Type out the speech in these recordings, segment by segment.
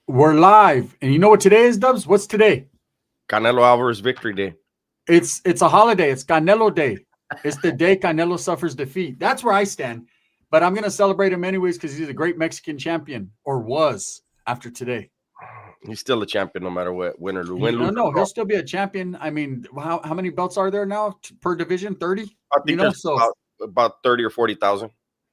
We're live, and you know what today is, Dubs? What's today? Canelo Alvarez victory day. It's a holiday. It's Canelo Day. It's the day Canelo suffers defeat. That's where I stand. But I'm gonna celebrate him anyways because he's a great Mexican champion, or was after today. He's still a champion no matter what, win or lose. No, he'll still be a champion. I mean, how many belts are there now per division? 30. I think there's about 30 or 40,000.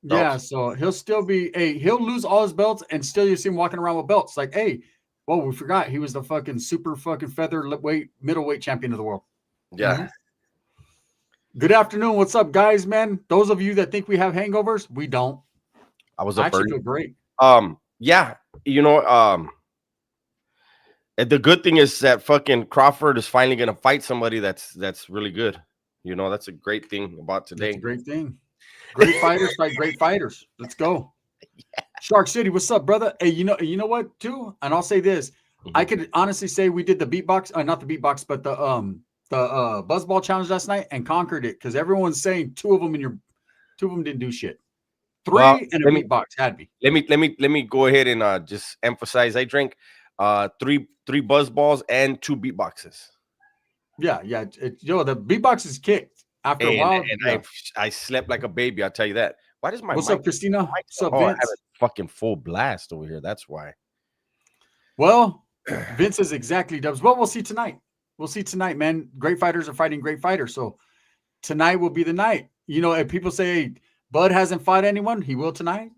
Yeah, so he'll still be he'll lose all his belts and still you see him walking around with belts. Like, hey, well, we forgot he was the fucking super fucking featherweight middleweight champion of the world. Yeah. Mm-hmm. Good afternoon. What's up, guys, man? Those of you that think we have hangovers, we don't. I was up actually early. Feel great. Yeah, the good thing is that fucking Crawford is finally gonna fight somebody that's really good. You know, that's a great thing about today. That's a great thing. Great fighters fight great fighters. Let's go. Yeah. Shark City, what's up, brother? Hey, you know what, too? And I'll say this. I could honestly say we did the beatbox, not the beatbox, but the buzzball challenge last night and conquered it because everyone's saying two of them didn't do shit. Three and a beatbox had me. Let me go ahead and just emphasize. I drank three buzzballs and 2 beatboxes. Yeah. The beatbox is kicked after a while. And I slept like a baby. I'll tell you that. Why does my what's up, Christina? What's up, Vince? I have a fucking full blast over here. That's why. Well, Vince is exactly Dubs. Well, we'll see tonight. We'll see tonight, man. Great fighters are fighting great fighters. So tonight will be the night. You know, if people say hey, Bud hasn't fought anyone, he will tonight.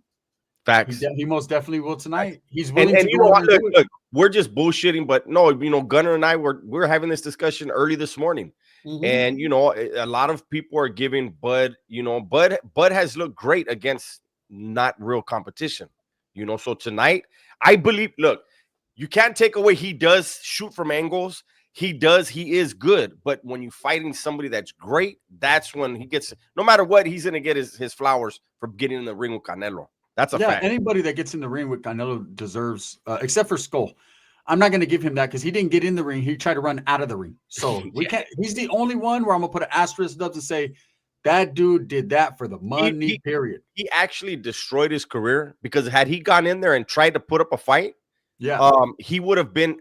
Facts. He most definitely will tonight. He's willing and to you know what? Look, we're just bullshitting, but no, you know, Gunner and I we're having this discussion early this morning. Mm-hmm. And you know, a lot of people are giving Bud, you know, Bud has looked great against not real competition. You know, so tonight, I believe, look, you can't take away he does shoot from angles. He is good, but when you're fighting somebody that's great, that's when he gets, no matter what, he's gonna get his flowers for getting in the ring with Canelo. That's a fact. Anybody that gets in the ring with Canelo deserves, except for Skull. I'm not going to give him that because he didn't get in the ring. He tried to run out of the ring. So we can't. He's the only one where I'm going to put an asterisk up and say that dude did that for the money, period. He actually destroyed his career because had he gone in there and tried to put up a fight, he would have been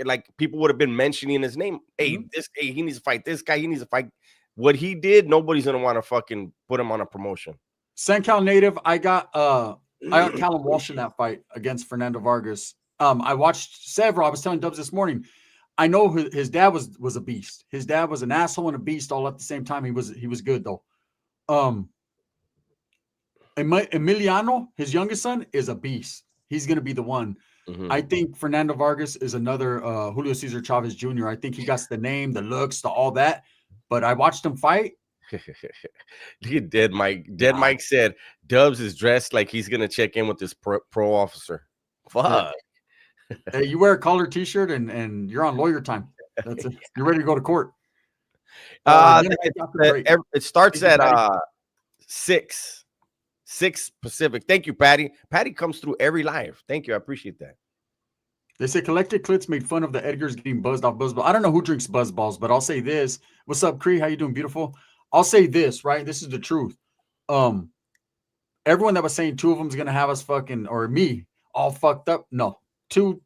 like people would have been mentioning his name. Hey, he needs to fight this guy. He needs to fight. What he did, nobody's going to want to fucking put him on a promotion. San Cal native, I got Callum Walsh in that fight against Fernando Vargas. I watched several. I was telling Dubs this morning. I know his dad was a beast. His dad was an asshole and a beast all at the same time. He was good though. Emiliano, his youngest son, is a beast. He's gonna be the one. Mm-hmm. I think Fernando Vargas is another Julio Cesar Chavez Jr. I think he got the name, the looks, the all that. But I watched him fight. Look at Dead Mike. Dead Mike said Dubs is dressed like he's gonna check in with this pro officer. Fuck. Hey, you wear a collar t-shirt and you're on lawyer time. That's it. You're ready to go to court. It starts at 6 Pacific. Thank you, Patty. Patty comes through every live. Thank you. I appreciate that. They say Collected Clits made fun of the Edgars getting buzzed off buzzballs. I don't know who drinks buzzballs, but I'll say this. What's up, Cree? How you doing? Beautiful. I'll say this, right? This is the truth. Everyone that was saying 2 of them is gonna have us fucking or me all fucked up. No. 2,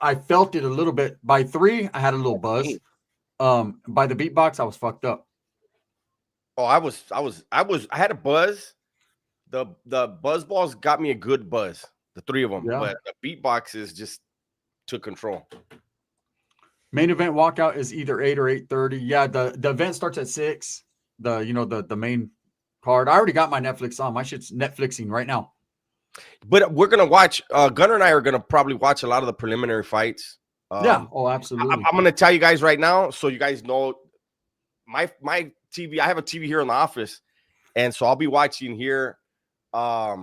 I felt it a little bit. By 3, I had a little buzz. By the beatbox, I was fucked up. Oh, I had a buzz. The buzz balls got me a good buzz, the 3 of them, but the beatboxes just took control. Main event walkout is either 8 or 8:30. Yeah, the event starts at 6. The main card. I already got my Netflix on. My shit's Netflixing right now. But we're gonna watch. Gunner and I are gonna probably watch a lot of the preliminary fights. Absolutely. I'm gonna tell you guys right now, so you guys know my TV. I have a TV here in the office, and so I'll be watching here. I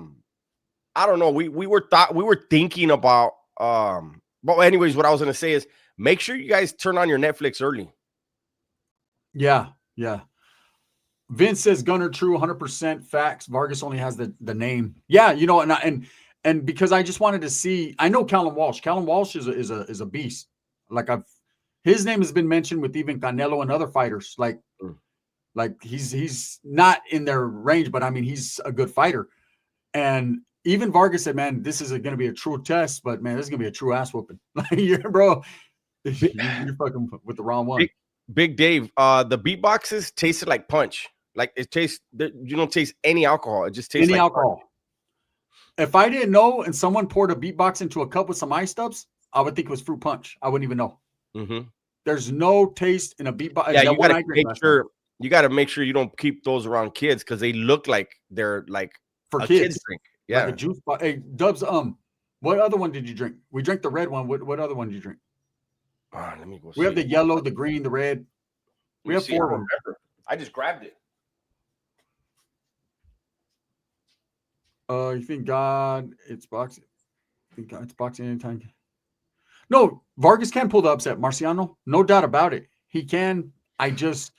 don't know. We were thinking about. But anyways, what I was gonna say is make sure you guys turn on your Netflix early. Yeah. Vince says Gunner true, 100% facts. Vargas only has the name. Yeah, you know, and because I just wanted to see. I know Callum Walsh. Callum Walsh is a beast. Like his name has been mentioned with even Canelo and other fighters. Like he's not in their range, but I mean he's a good fighter. And even Vargas said, man, this is going to be a true test, but man, this is going to be a true ass whooping. Bro, you're fucking with the wrong one. Big Dave, the beatboxes tasted like punch. Like it tastes, you don't taste any alcohol. It just tastes any like alcohol. Punch. If I didn't know and someone poured a beatbox into a cup with some ice ups, I would think it was fruit punch. I wouldn't even know. Mm-hmm. There's no taste in a beatbox. Yeah, you gotta make sure. You got to make sure you don't keep those around kids because they look like they're like for kids drink. Yeah, like a juice bar. Hey, Dubs, what other one did you drink? We drank the red one. What other one did you drink? Let me go. We have the yellow, the green, the red. We have 4 of them. I just grabbed it. You think God? It's boxing. I think God, it's boxing anytime. No, Vargas can pull the upset, Marciano. No doubt about it. He can. I just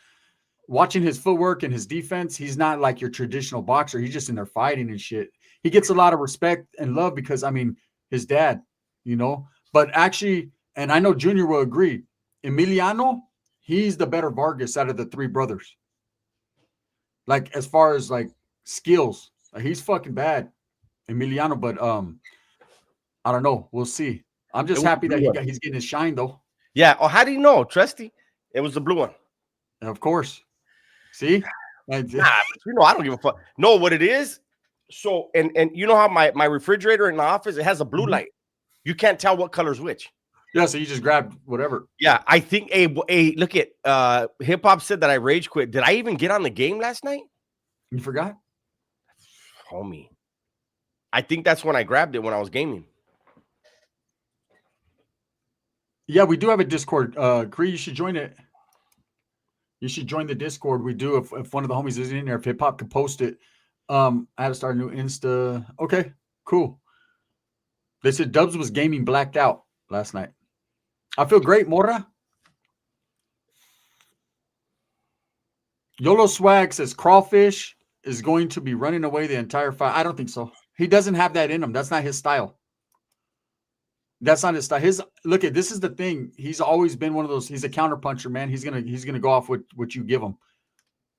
watching his footwork and his defense. He's not like your traditional boxer. He's just in there fighting and shit. He gets a lot of respect and love because I mean his dad, you know. But actually, and I know Junior will agree. Emiliano, he's the better Vargas out of the 3 brothers. Like as far as like skills, he's fucking bad, Emiliano. But I don't know. We'll see. I'm just happy that he's getting his shine though. Yeah. Oh, how do you know, Trusty? It was the blue one. And of course. See? Nah, you know, I don't give a fuck. No, what it is. So, and you know how my refrigerator in the office, it has a blue light. You can't tell what color's which. Yeah, so you just grabbed whatever. Yeah, I think look at Hip Hop said that I rage quit. Did I even get on the game last night? You forgot? Homie. I think that's when I grabbed it when I was gaming. Yeah, we do have a Discord. Cree, you should join it. You should join the Discord. We do if one of the homies is in there, if Hip Hop could post it. I had to start a new Insta. Okay, cool. They said Dubs was gaming blacked out last night. I feel great, Mora. YOLO Swag says Crawfish is going to be running away the entire fight. I don't think so. He doesn't have that in him. That's not his style. That's not his style. Look at this is the thing. He's always been one of those. He's a counter puncher, man. He's gonna go off with what you give him,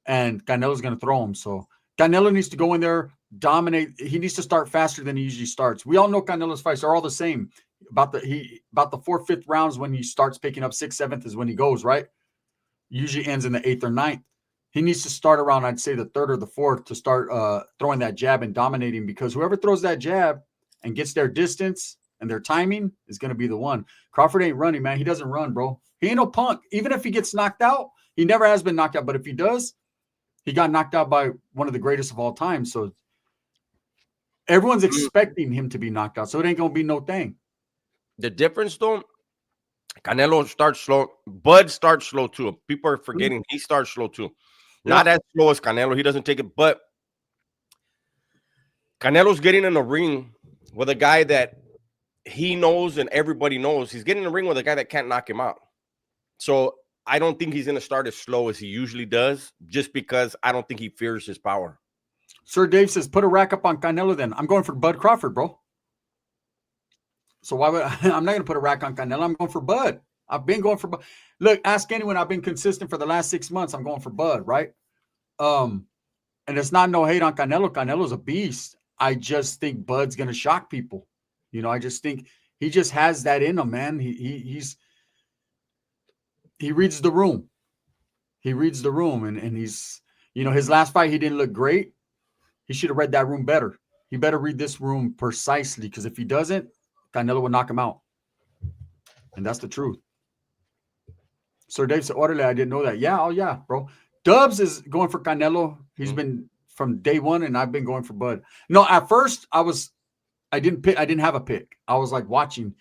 and Canelo's gonna throw him. So Canelo needs to go in there, dominate. He needs to start faster than he usually starts. We all know Canelo's fights are all the same. About the 4th, 5th rounds when he starts picking up 6th, 7th is when he goes, right? Usually ends in the 8th or 9th. He needs to start around, I'd say, the 3rd or the 4th to start throwing that jab and dominating, because whoever throws that jab and gets their distance and their timing is going to be the one. Crawford ain't running, man. He doesn't run, bro. He ain't no punk. Even if he gets knocked out, he never has been knocked out. But if he does, he got knocked out by one of the greatest of all time. So everyone's expecting him to be knocked out. So it ain't going to be no thing. The difference, though, Canelo starts slow. Bud starts slow, too. People are forgetting he starts slow, too. Yeah. Not as slow as Canelo. He doesn't take it. But Canelo's getting in the ring with a guy that he knows and everybody knows. He's getting in the ring with a guy that can't knock him out. So I don't think he's going to start as slow as he usually does, just because I don't think he fears his power. Sir Dave says, put a rack up on Canelo then. I'm going for Bud Crawford, bro. So why would I'm not going to put a rack on Canelo. I'm going for Bud. I've been going for Bud. Look, ask anyone. I've been consistent for the last 6 months. I'm going for Bud, right? And it's not no hate on Canelo. Canelo's a beast. I just think Bud's going to shock people. You know, I just think he just has that in him, man. He reads the room. He reads the room, and he's, you know, his last fight, he didn't look great. He should have read that room better. He better read this room precisely, because if he doesn't, Canelo will knock him out. And that's the truth. Sir Dave said, orderly, I didn't know that. Yeah, oh yeah, bro. Dubs is going for Canelo. He's been from day one, and I've been going for Bud. No, at first I didn't have a pick. I was like watching.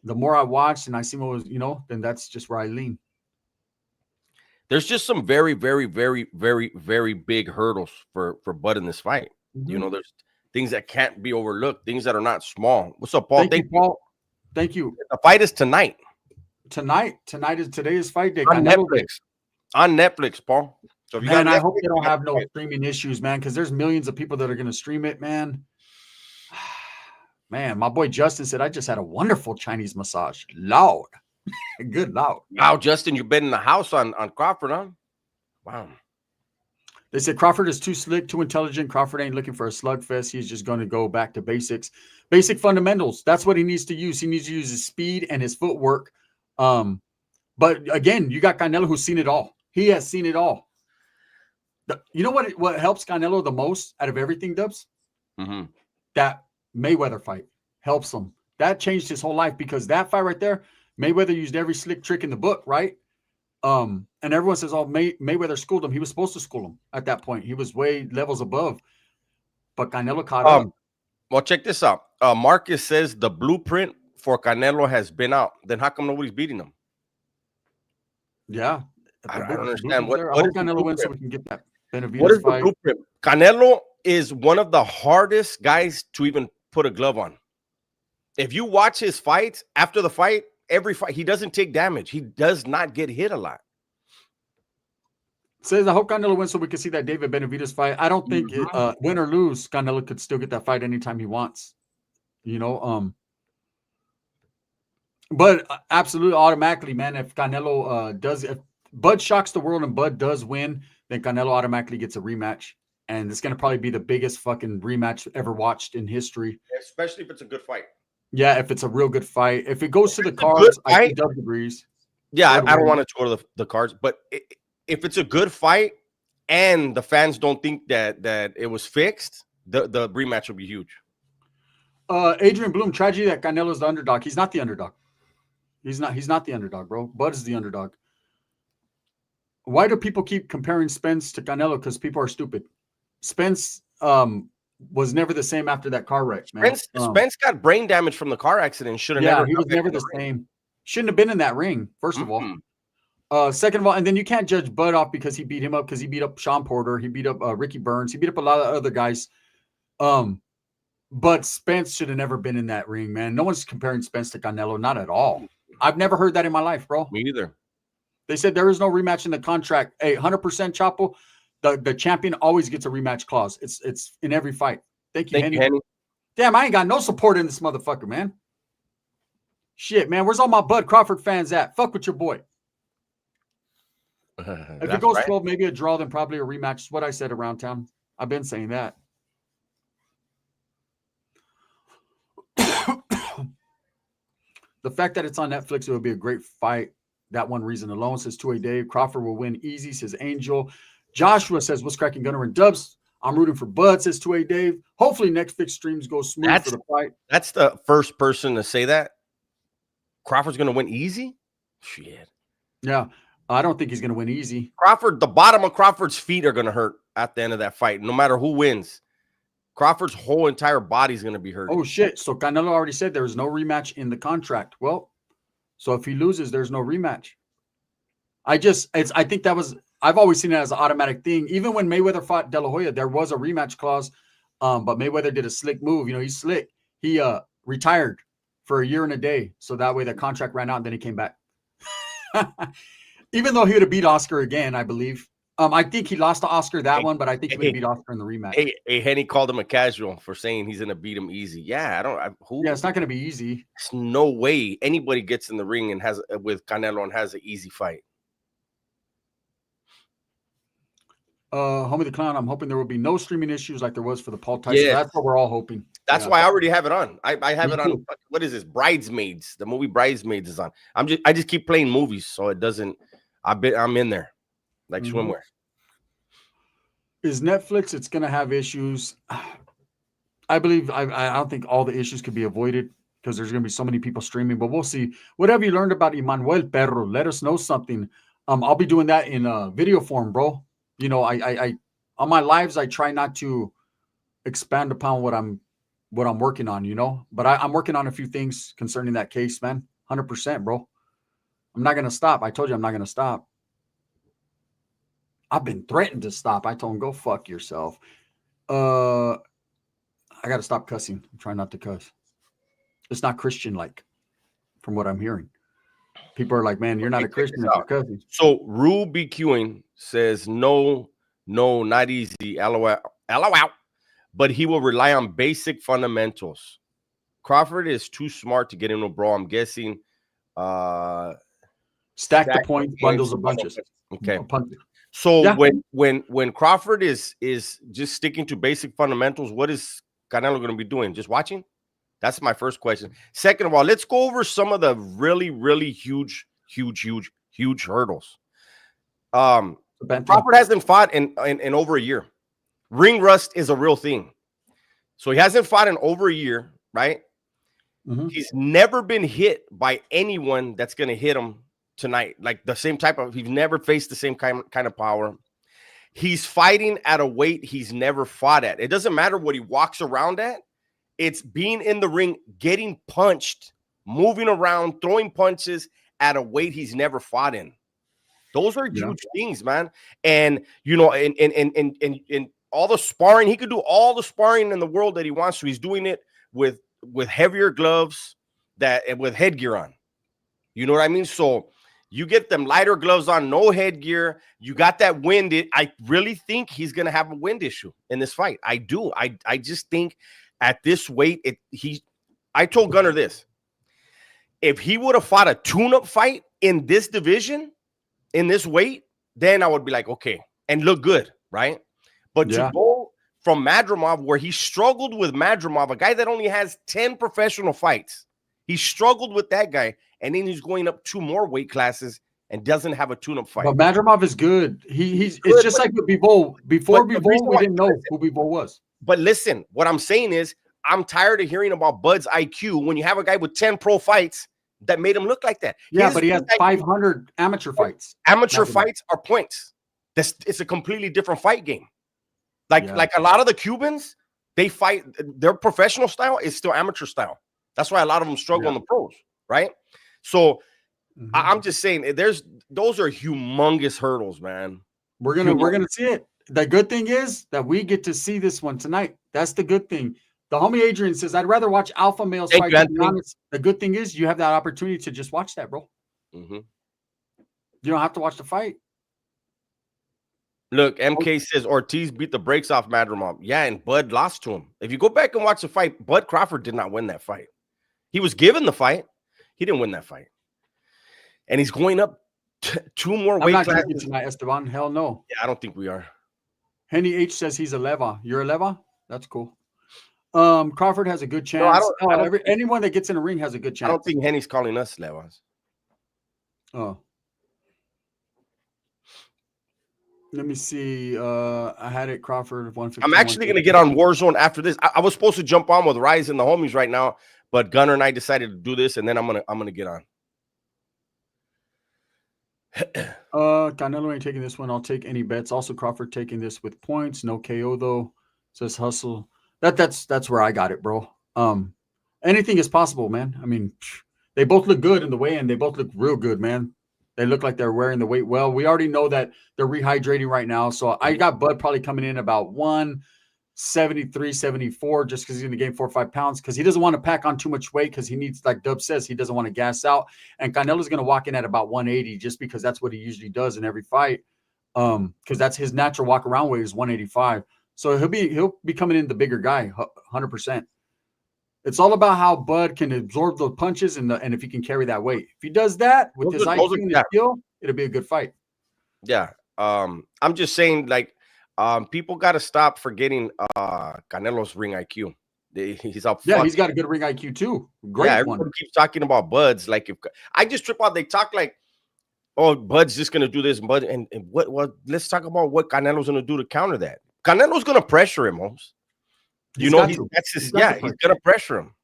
The more I watched and I see what was, you know, then that's just where I lean. There's just some very, very, very, very, very big hurdles for Bud in this fight. You know, there's things that can't be overlooked, things that are not small. What's up, Paul? Thank you, Paul. Thank you. The fight is tonight. Today is fight day. On Netflix. On Netflix, Paul. So if you man, I hope they don't have no streaming issues, man, because there's millions of people that are going to stream it, man. Man, my boy Justin said, I just had a wonderful Chinese massage. Loud. Good loud. Wow, Justin, you've been in the house on Crawford, huh? Wow. They said Crawford is too slick, too intelligent. Crawford ain't looking for a slugfest. He's just going to go back to basics, basic fundamentals. That's what he needs to use. He needs to use his speed and his footwork. But again, you got Canelo who's seen it all. He has seen it all. You know what helps Canelo the most out of everything, Dubs? Mm-hmm. That Mayweather fight helps him. That changed his whole life because that fight right there, Mayweather used every slick trick in the book, right? And everyone says, oh, Mayweather schooled him. He was supposed to school him at that point. He was way levels above. But Canelo caught up. Well, check this out. Marcus says the blueprint for Canelo has been out. Then how come nobody's beating him? Yeah. I don't understand. I hope Canelo wins so we can get that Benavidez What is fight. the blueprint? Canelo is one of the hardest guys to even put a glove on. If you watch his fights, after the fight, every fight, he doesn't take damage. He does not get hit a lot. Says, I hope Canelo wins so we can see that David Benavidez fight. I don't think win or lose, Canelo could still get that fight anytime he wants. You know, but absolutely automatically, man, if Canelo if Bud shocks the world and Bud does win, then Canelo automatically gets a rematch. And it's going to probably be the biggest fucking rematch ever watched in history. Especially if it's a good fight. Yeah, if it's a real good fight. If it goes to the cards, I think Dub agrees. Yeah, I don't want it to go to the cards. But if it's a good fight and the fans don't think that it was fixed, the rematch will be huge. Adrian Bloom, tragedy that Canelo's the underdog. He's not the underdog. He's not the underdog, bro. Bud is the underdog. Why do people keep comparing Spence to Canelo? Because people are stupid. Spence was never the same after that car wreck, man. Spence got brain damage from the car accident. He was never the same. Shouldn't have been in that ring, first of all. Second of all, and then you can't judge Bud off because he beat him up, because he beat up Sean Porter, he beat up Ricky Burns, he beat up a lot of other guys. But Spence should have never been in that ring, man. No one's comparing Spence to Canelo, not at all. I've never heard that in my life, bro. Me either. They said there is no rematch in the contract. Hey, 100% Chapo, the champion always gets a rematch clause. It's in every fight. Thank you, Henny. Damn, I ain't got no support in this motherfucker, man. Shit, man. Where's all my Bud Crawford fans at? Fuck with your boy. If it goes 12, maybe a draw, then probably a rematch. Is what I said around town. I've been saying that. The fact that it's on Netflix, it would be a great fight. That one reason alone, says 2A Dave. Crawford will win easy, says Angel. Joshua says, what's cracking, Gunner and Dubs? I'm rooting for Bud, says 2A Dave. Hopefully Netflix streams go smooth for the fight. That's the first person to say that. Crawford's going to win easy? Shit. Yeah, I don't think he's going to win easy. Crawford, the bottom of Crawford's feet are going to hurt at the end of that fight, no matter who wins. Crawford's whole entire body is going to be hurt. Oh, shit. So Canelo already said there is no rematch in the contract. Well, so if he loses, there's no rematch. I think that was, I've always seen it as an automatic thing. Even when Mayweather fought De La Hoya, there was a rematch clause, but Mayweather did a slick move. You know, he's slick. He retired for a year and a day. So that way the contract ran out and then he came back. Even though he would have beat Oscar again, I believe. I think he lost to Oscar that one, but I think he would beat Oscar in the rematch. Hey, Henny called him a casual for saying he's going to beat him easy. Yeah, it's not going to be easy. There's no way anybody gets in the ring and has with Canelo and has an easy fight. Homie the Clown, I'm hoping there will be no streaming issues like there was for the Paul Tyson. Yeah. That's what we're all hoping. That's why I already have it on. I have it on. What is this? Bridesmaids. The movie Bridesmaids is on. I just keep playing movies, so it doesn't. I'm in there like swimwear. Is Netflix? It's gonna have issues. I believe. I don't think all the issues could be avoided because there's gonna be so many people streaming. But we'll see. Whatever you learned about Emmanuel Perro, let us know something. I'll be doing that in video form, bro. You know, I on my lives I try not to expand upon what I'm working on, you know, but I'm working on a few things concerning that case, man. 100%, bro. I'm not gonna stop. I told you I'm not gonna stop. I've been threatened to stop. I told him, go fuck yourself. I gotta stop cussing. I'm trying not to cuss. It's not Christian like, from what I'm hearing. People are like, man, you're not a Christian if you're cussing. So Rue BQing says no, not easy. LOL. But he will rely on basic fundamentals. Crawford is too smart to get into a brawl. I'm guessing. Stack the points, bundles of bunches. Okay. So Yeah. when Crawford is just sticking to basic fundamentals, what is Canelo going to be doing? Just watching? That's my first question. Second of all, let's go over some of the really, really huge hurdles. Crawford hasn't fought in over a year. Ring rust is a real thing. So he hasn't fought in over a year, right? Mm-hmm. He's never been hit by anyone that's going to hit him tonight. Like the same type of, he's never faced the same kind of power. He's fighting at a weight he's never fought at. It doesn't matter what he walks around at. It's being in the ring, getting punched, moving around, throwing punches at a weight he's never fought in. Those are huge things, man. And, you know, and all the sparring, he could do all the sparring in the world that he wants to. He's doing it with heavier gloves and with headgear on. You know what I mean? So you get them lighter gloves on, no headgear. You got that wind. I really think he's going to have a wind issue in this fight. I do. I just think at this weight, I told Gunnar this. If he would have fought a tune-up fight in this division, in this weight, then I would be like, okay, and look good, right? But to go from Madrimov, where he struggled with Madrimov, a guy that only has 10 professional fights, he struggled with that guy, and then he's going up 2 more weight classes and doesn't have a tune-up fight. But Madrimov is good. He's good, it's just like with Bivol. Before Bivol, we didn't know who Bivol was. But listen, what I'm saying is, I'm tired of hearing about Bud's IQ when you have a guy with 10 pro fights that made him look like that. Yeah, but he has 500 amateur fights. Amateur fights are points. It's a completely different fight game. Like a lot of the Cubans, they fight, their professional style is still amateur style. That's why a lot of them struggle in the pros, right? So I'm just saying, those are humongous hurdles, man. We're gonna see it. The good thing is that we get to see this one tonight. That's the good thing. The homie Adrian says, I'd rather watch alpha males fight. To be honest, the good thing is you have that opportunity to just watch that, bro. You don't have to watch the fight. Look, MK says Ortiz beat the brakes off Madrimov. Yeah, and Bud lost to him. If you go back and watch the fight, Bud Crawford did not win that fight. He was given the fight. He didn't win that fight. And he's going up 2 more weight classes tonight, Esteban. Hell no. Yeah, I don't think we are. Henny H says he's a leva. You're a leva? That's cool. Crawford has a good chance. No, anyone that gets in the ring has a good chance. I don't think Henny's calling us levas. Oh. Let me see. I had it, Crawford 150. I'm actually going to get on Warzone after this. I was supposed to jump on with Rise and the homies right now, but Gunnar and I decided to do this, and then I'm gonna get on. Canelo ain't taking this one. I'll take any bets. Also, Crawford taking this with points. No KO though. Says Hustle. That's where I got it, bro. Anything is possible, man. I mean, they both look good in the weigh-in. They both look real good, man. They look like they're wearing the weight well. We already know that they're rehydrating right now. So I got Bud probably coming in about 173, 74, just because he's going to gain 4 or 5 pounds, because he doesn't want to pack on too much weight, because he needs, like Dub says, he doesn't want to gas out. And Canelo's going to walk in at about 180, just because that's what he usually does in every fight. Because that's his natural walk around weight is 185. So he'll be coming in the bigger guy, 100%. It's all about how Bud can absorb the punches and if he can carry that weight. If he does that with his IQ and his skill, it'll be a good fight. Yeah. I'm just saying, like, people got to stop forgetting Canelo's ring IQ. He's up. Yeah, he's got a good ring IQ too. Great one. Everyone keeps talking about Bud's. Like, if I just trip out, they talk like, oh, Bud's just gonna do this, Bud, and what? Let's talk about what Canelo's gonna do to counter that. Canelo's gonna pressure him, Holmes. He's gonna pressure him.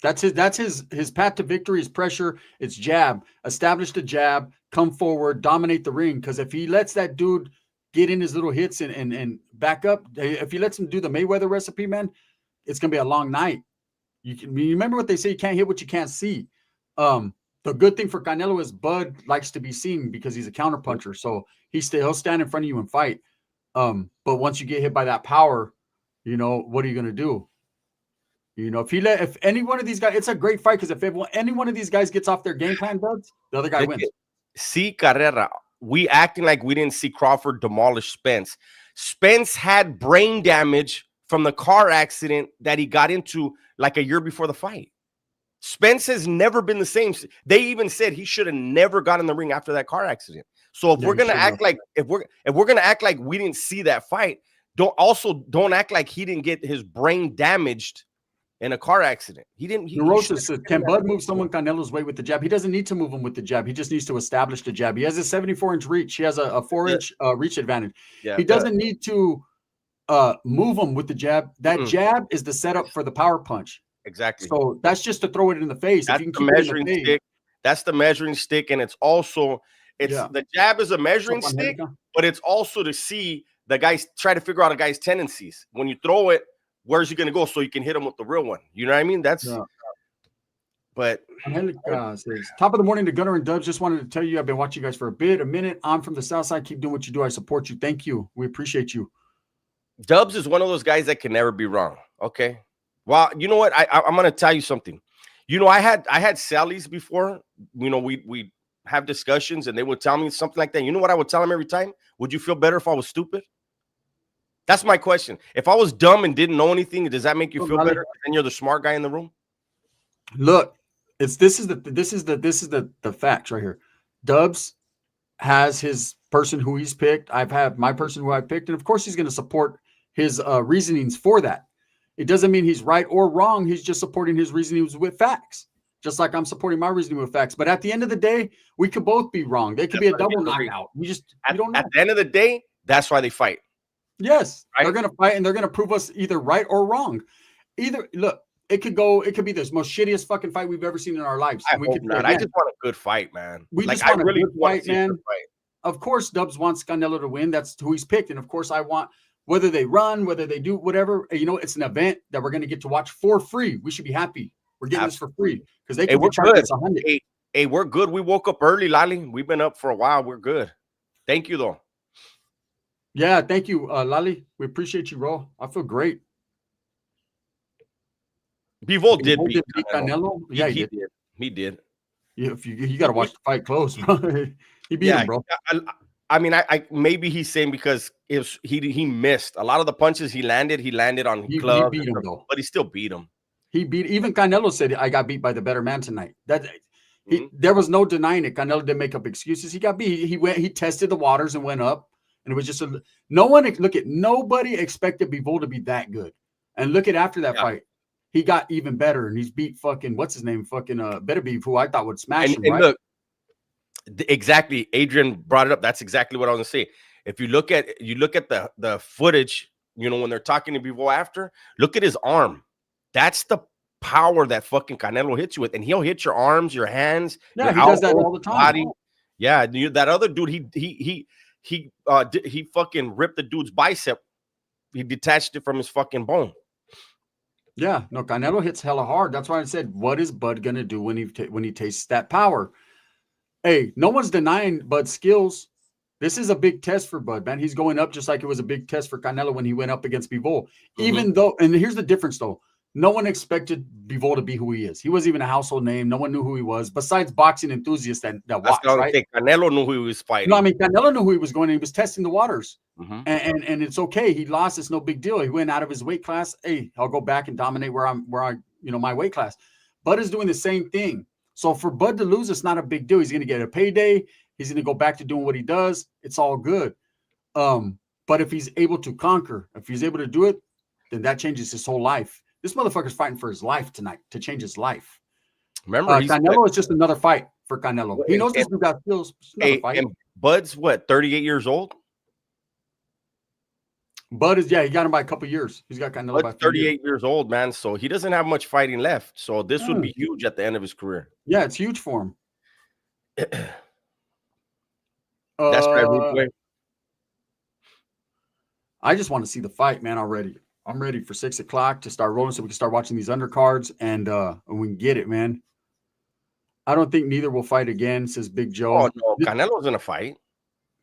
That's his path to victory is pressure. It's jab. Establish the jab, come forward, dominate the ring. Because if he lets that dude get in his little hits and back up, if he lets him do the Mayweather recipe, man, it's gonna be a long night. You remember what they say, you can't hit what you can't see. The good thing for Canelo is Bud likes to be seen because he's a counterpuncher. So he'll stand in front of you and fight. But once you get hit by that power, what are you going to do? If any one of these guys, it's a great fight, because if any one of these guys gets off their game plan, Buds, the other guy wins. See, Carrera, we acting like we didn't see Crawford demolish Spence. Spence had brain damage from the car accident that he got into like a year before the fight. Spence has never been the same. They even said he should have never got in the ring after that car accident. So if we're gonna act like if we're gonna act like we didn't see that fight, don't act like he didn't get his brain damaged in a car accident. He didn't. Neurosis says, can Bud move someone Canelo's weight with the jab? He doesn't need to move him with the jab. He just needs to establish the jab. He has a 74-inch reach. He has a 4-inch reach advantage. Yeah, he doesn't need to move him with the jab. That jab is the setup for the power punch. Exactly. So that's just to throw it in the face. That's the measuring stick. That's the measuring stick, and it's also the jab is a measuring stick, but it's also to see the guys, try to figure out a guy's tendencies. When you throw it, where's he going to go so you can hit him with the real one? You know what I mean? That's but says, top of the morning to Gunner and Dubs. Just wanted to tell you I've been watching you guys for a minute. I'm from the South Side. Keep doing what you do. I support you. Thank you. We appreciate you. Dubs is one of those guys that can never be wrong. Okay. Well, you know what? I'm going to tell you something. You know, I had Sally's before. You know, we have discussions and they would tell me something like that. You know what I would tell them every time? Would you feel better if I was stupid? That's my question. If I was dumb and didn't know anything, does that make you feel better? And you're the smart guy in the room. Look, this is the facts right here. Dubs has his person who he's picked. I've had my person who I picked, and of course he's going to support his reasonings for that. It doesn't mean he's right or wrong. He's just supporting his reasonings with facts, just like I'm supporting my reasoning with facts. But at the end of the day, we could both be wrong. They could be a double knockout. We don't know. At the end of the day, that's why they fight. Yes, right? They're going to fight, and they're going to prove us either right or wrong. Look, it could be the most shittiest fucking fight we've ever seen in our lives. I hope not. I just want a good fight, man. We just want a good fight, man. Of course, Dubs wants Canelo to win. That's who he's picked. And of course, I want, whether they run, whether they do whatever, you know, it's an event that we're going to get to watch for free. We should be happy. We're getting this for free because they can we're good. Hey, we're good. We woke up early, Lali. We've been up for a while. We're good. Thank you, though. Yeah, thank you, Lali. We appreciate you, bro. I feel great. Bivol did beat Canelo. Yeah, he did. He did. Yeah, you got to watch the fight close, bro. He beat him, bro. I mean, I maybe he's saying because he missed a lot of the punches he landed on clubs. He beat him though, but he still beat him. Even Canelo said I got beat by the better man tonight. There was no denying it. Canelo didn't make up excuses. He got beat. He tested the waters and went up. And it was just nobody expected Bivol to be that good. And look at after that fight, he got even better and he's beat fucking what's his name? Fucking Beterbiev, who I thought would smash him. And look, exactly. Adrian brought it up. That's exactly what I was gonna say. If you look at the footage, you know, when they're talking to Bivol after, look at his arm. That's the power that fucking Canelo hits you with, and he'll hit your arms, your hands. Yeah, he does that all the time. Body. Yeah, that other dude, he fucking ripped the dude's bicep. He detached it from his fucking bone. Yeah, no, Canelo hits hella hard. That's why I said, what is Bud gonna do when he tastes that power? Hey, no one's denying Bud's skills. This is a big test for Bud, man. He's going up just like it was a big test for Canelo when he went up against Bivol. Even though, and here's the difference though. No one expected Bivol to be who he is. He wasn't even a household name. No one knew who he was, besides boxing enthusiasts that watch, right? Canelo knew who he was fighting. No, I mean, Canelo knew who he was going, and he was testing the waters. And it's okay. He lost. It's no big deal. He went out of his weight class. Hey, I'll go back and dominate my weight class. Bud is doing the same thing. So for Bud to lose, it's not a big deal. He's going to get a payday. He's going to go back to doing what he does. It's all good. But if he's able to conquer, if he's able to do it, then that changes his whole life. This motherfucker's fighting for his life tonight, to change his life. Remember, Canelo is just another fight for Canelo. He knows this dude got skills. And Bud's what, 38 years old? Bud is, he got him by a couple years. He's got Canelo by 38 years old, man. So he doesn't have much fighting left. So this would be huge at the end of his career. Yeah, it's huge for him. That's right. I just want to see the fight, man, already. I'm ready for 6 o'clock to start rolling so we can start watching these undercards and we can get it, man. I don't think neither will fight again, says Big Joe. Oh, no, Canelo's going to fight.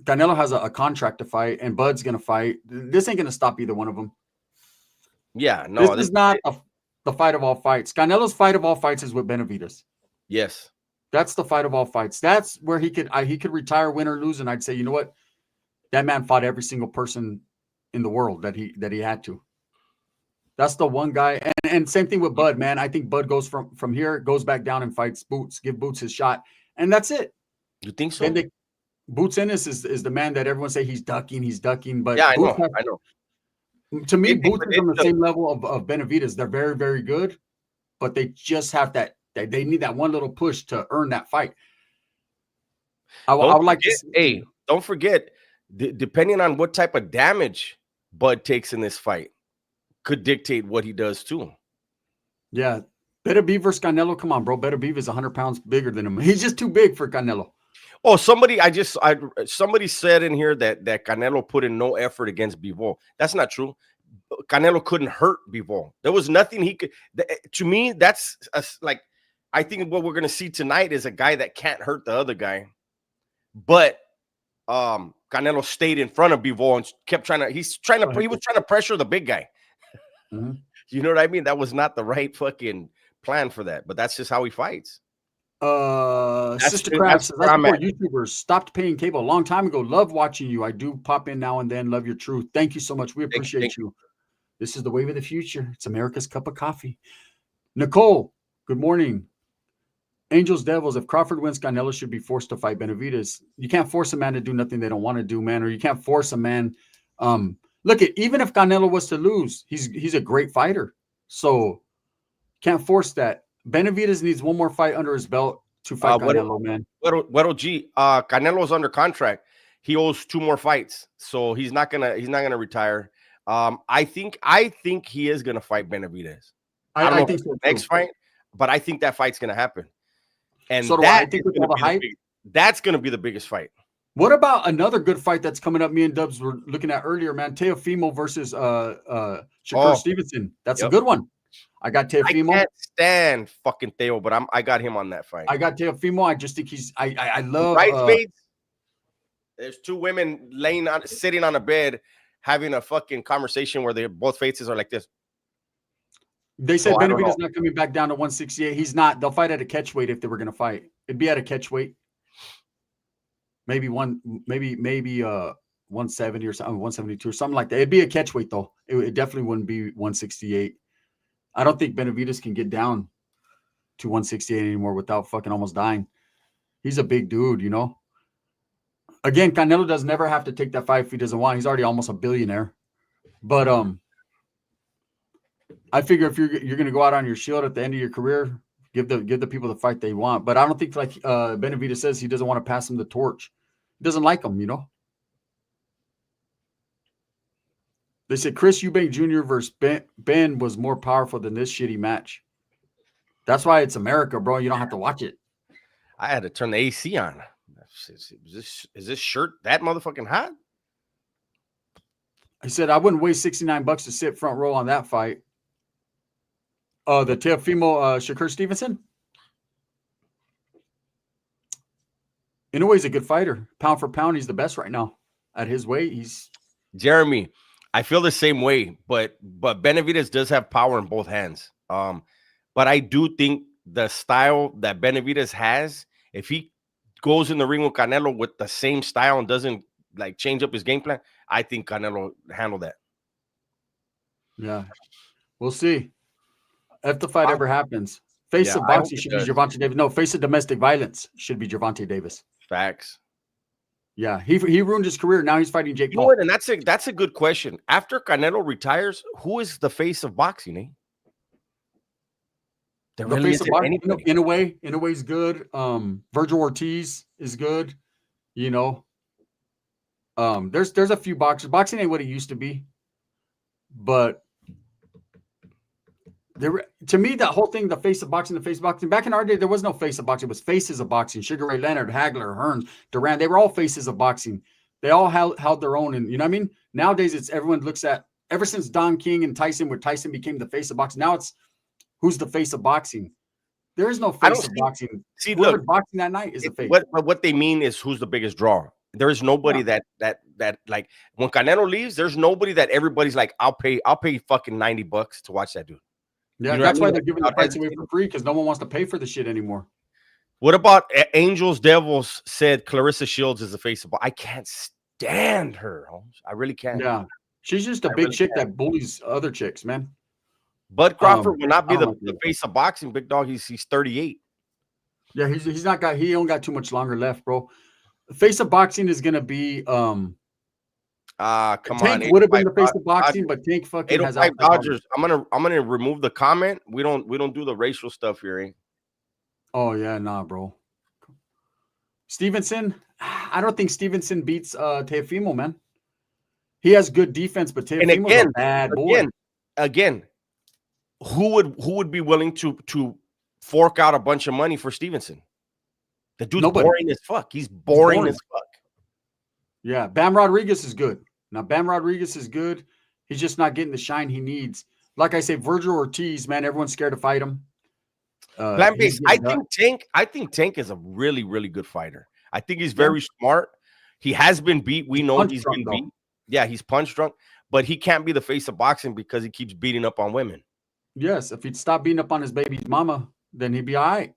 Canelo has a contract to fight, and Bud's going to fight. This ain't going to stop either one of them. Yeah, no. This is not the fight of all fights. Canelo's fight of all fights is with Benavidez. Yes. That's the fight of all fights. That's where he could retire, win or lose, and I'd say, you know what? That man fought every single person in the world that he had to. That's the one guy. And same thing with Bud, man. I think Bud goes from here, goes back down and fights Boots, give Boots his shot. And that's it. You think so? Boots Ennis is the man that everyone say he's ducking, but Yeah, I Boots know. I know. To me, Boots is on the same level of Benavidez. They're very, very good, but they just have that. They need that one little push to earn that fight. I would like to. Hey, don't forget, depending on what type of damage Bud takes in this fight, could dictate what he does too. Yeah, Benavidez versus Canelo. Come on, bro. Benavidez is 100 pounds bigger than him. He's just too big for Canelo. Oh, somebody said in here that Canelo put in no effort against Bivol. That's not true. Canelo couldn't hurt Bivol. There was nothing he could. To me, that's like, I think what we're gonna see tonight is a guy that can't hurt the other guy, but Canelo stayed in front of Bivol and kept trying to. He was trying to pressure the big guy. Mm-hmm. You know what I mean? That was not the right fucking plan for that, but that's just how he fights. Sister Crab says, I support YouTubers. Stopped paying cable a long time ago. Love watching you. I do pop in now and then. Love your truth. Thank you so much. We appreciate you. This is the wave of the future. It's America's cup of coffee. Nicole, good morning. Angels, Devils. If Crawford wins, Canelo should be forced to fight Benavidez. You can't force a man to do nothing they don't want to do, man. Or you can't force a man. Look, even if Canelo was to lose, he's a great fighter. So can't force that. Benavidez needs one more fight under his belt to fight Canelo, man. Canelo's under contract. He owes 2 more fights, so he's not gonna retire. I think he is gonna fight Benavidez. I think so next fight, but I think that fight's gonna happen. And so I think with all the hype, that's gonna be the biggest fight. What about another good fight that's coming up? Me and Dubs were looking at earlier, man. Teofimo versus Shakur Stevenson. That's a good one. I got Teofimo. I can't stand fucking Theo, but I got him on that fight. I got Teofimo. I just think I love bridesmaids. There's 2 women sitting on a bed having a fucking conversation where both faces are like this. They said Benavidez is not coming back down to 168. He's not. They'll fight at a catch weight if they were going to fight. It'd be at a catch weight. Maybe 170 or something, 172 or something like that. It'd be a catch weight though. It definitely wouldn't be 168. I don't think Benavidez can get down to 168 anymore without fucking almost dying. He's a big dude, you know. Again, Canelo does never have to take that fight if he doesn't want. He's already almost a billionaire. But I figure if you're going to go out on your shield at the end of your career, give the people the fight they want. But I don't think, like Benavidez says, he doesn't want to pass him the torch. He doesn't like him, you know. They said Chris Eubank Jr. versus Ben was more powerful than this shitty match. That's why it's America, bro. You don't have to watch it. I had to turn the AC on. Is this shirt that motherfucking hot? I said I wouldn't waste $69 to sit front row on that fight. The Teofimo Shakur Stevenson. Inouye's a good fighter. Pound for pound, he's the best right now. At his weight, he's Jeremy. I feel the same way, but Benavidez does have power in both hands. But I do think the style that Benavidez has, if he goes in the ring with Canelo with the same style and doesn't like change up his game plan, I think Canelo handle that. Yeah, we'll see if the fight ever happens. Face of boxing should be Gervonta Davis. No, face of domestic violence should be Gervonta Davis. Facts. Yeah, he ruined his career. Now he's fighting Jake Paul. And that's a good question. After Canelo retires, who is the face of boxing? Eh? The really face of boxing, Inouye's good. Virgil Ortiz is good. You know, there's a few boxers. Boxing ain't what it used to be, but to me, that whole thing, the face of boxing, back in our day, there was no face of boxing. It was faces of boxing. Sugar Ray Leonard, Hagler, Hearns, Duran, they were all faces of boxing. They all held their own. And you know what I mean? Nowadays, it's everyone looks at, ever since Don King and Tyson, where Tyson became the face of boxing, now it's who's the face of boxing. There is no face of boxing. See, look, boxing that night is the face. What they mean is who's the biggest draw. There is nobody that like when Canelo leaves, there's nobody that everybody's like, I'll pay fucking $90 to watch that dude. Yeah, that's why they're giving the fights away for free, because no one wants to pay for the shit anymore. What about Angels Devils said Clarissa Shields is the face of boxing? I can't stand her, Holmes. I really can't. Yeah, she's just a big chick that bullies other chicks, man. Bud Crawford will not be the face of boxing, big dog. He's 38. Yeah, he only got too much longer left, bro. face of boxing is gonna be come Tank on. would have been the face of boxing, but Tank fucking has 805 Dodgers. I'm gonna remove the comment. We don't do the racial stuff here, eh? Oh yeah, nah, bro. Stevenson, I don't think Stevenson beats Teofimo, man. He has good defense, but Teofimo's a bad boy. Again, who would be willing to fork out a bunch of money for Stevenson? The dude's boring as fuck. He's boring as fuck. Yeah, Bam Rodriguez is good. Now, Bam Rodriguez is good. He's just not getting the shine he needs. Like I say, Virgil Ortiz, man, everyone's scared to fight him. Plant based. I think Tank is a really, really good fighter. I think he's very smart. He has been beat. We know he's been beat. Yeah, he's punch drunk, but he can't be the face of boxing because he keeps beating up on women. Yes, if he'd stop beating up on his baby's mama, then he'd be all right.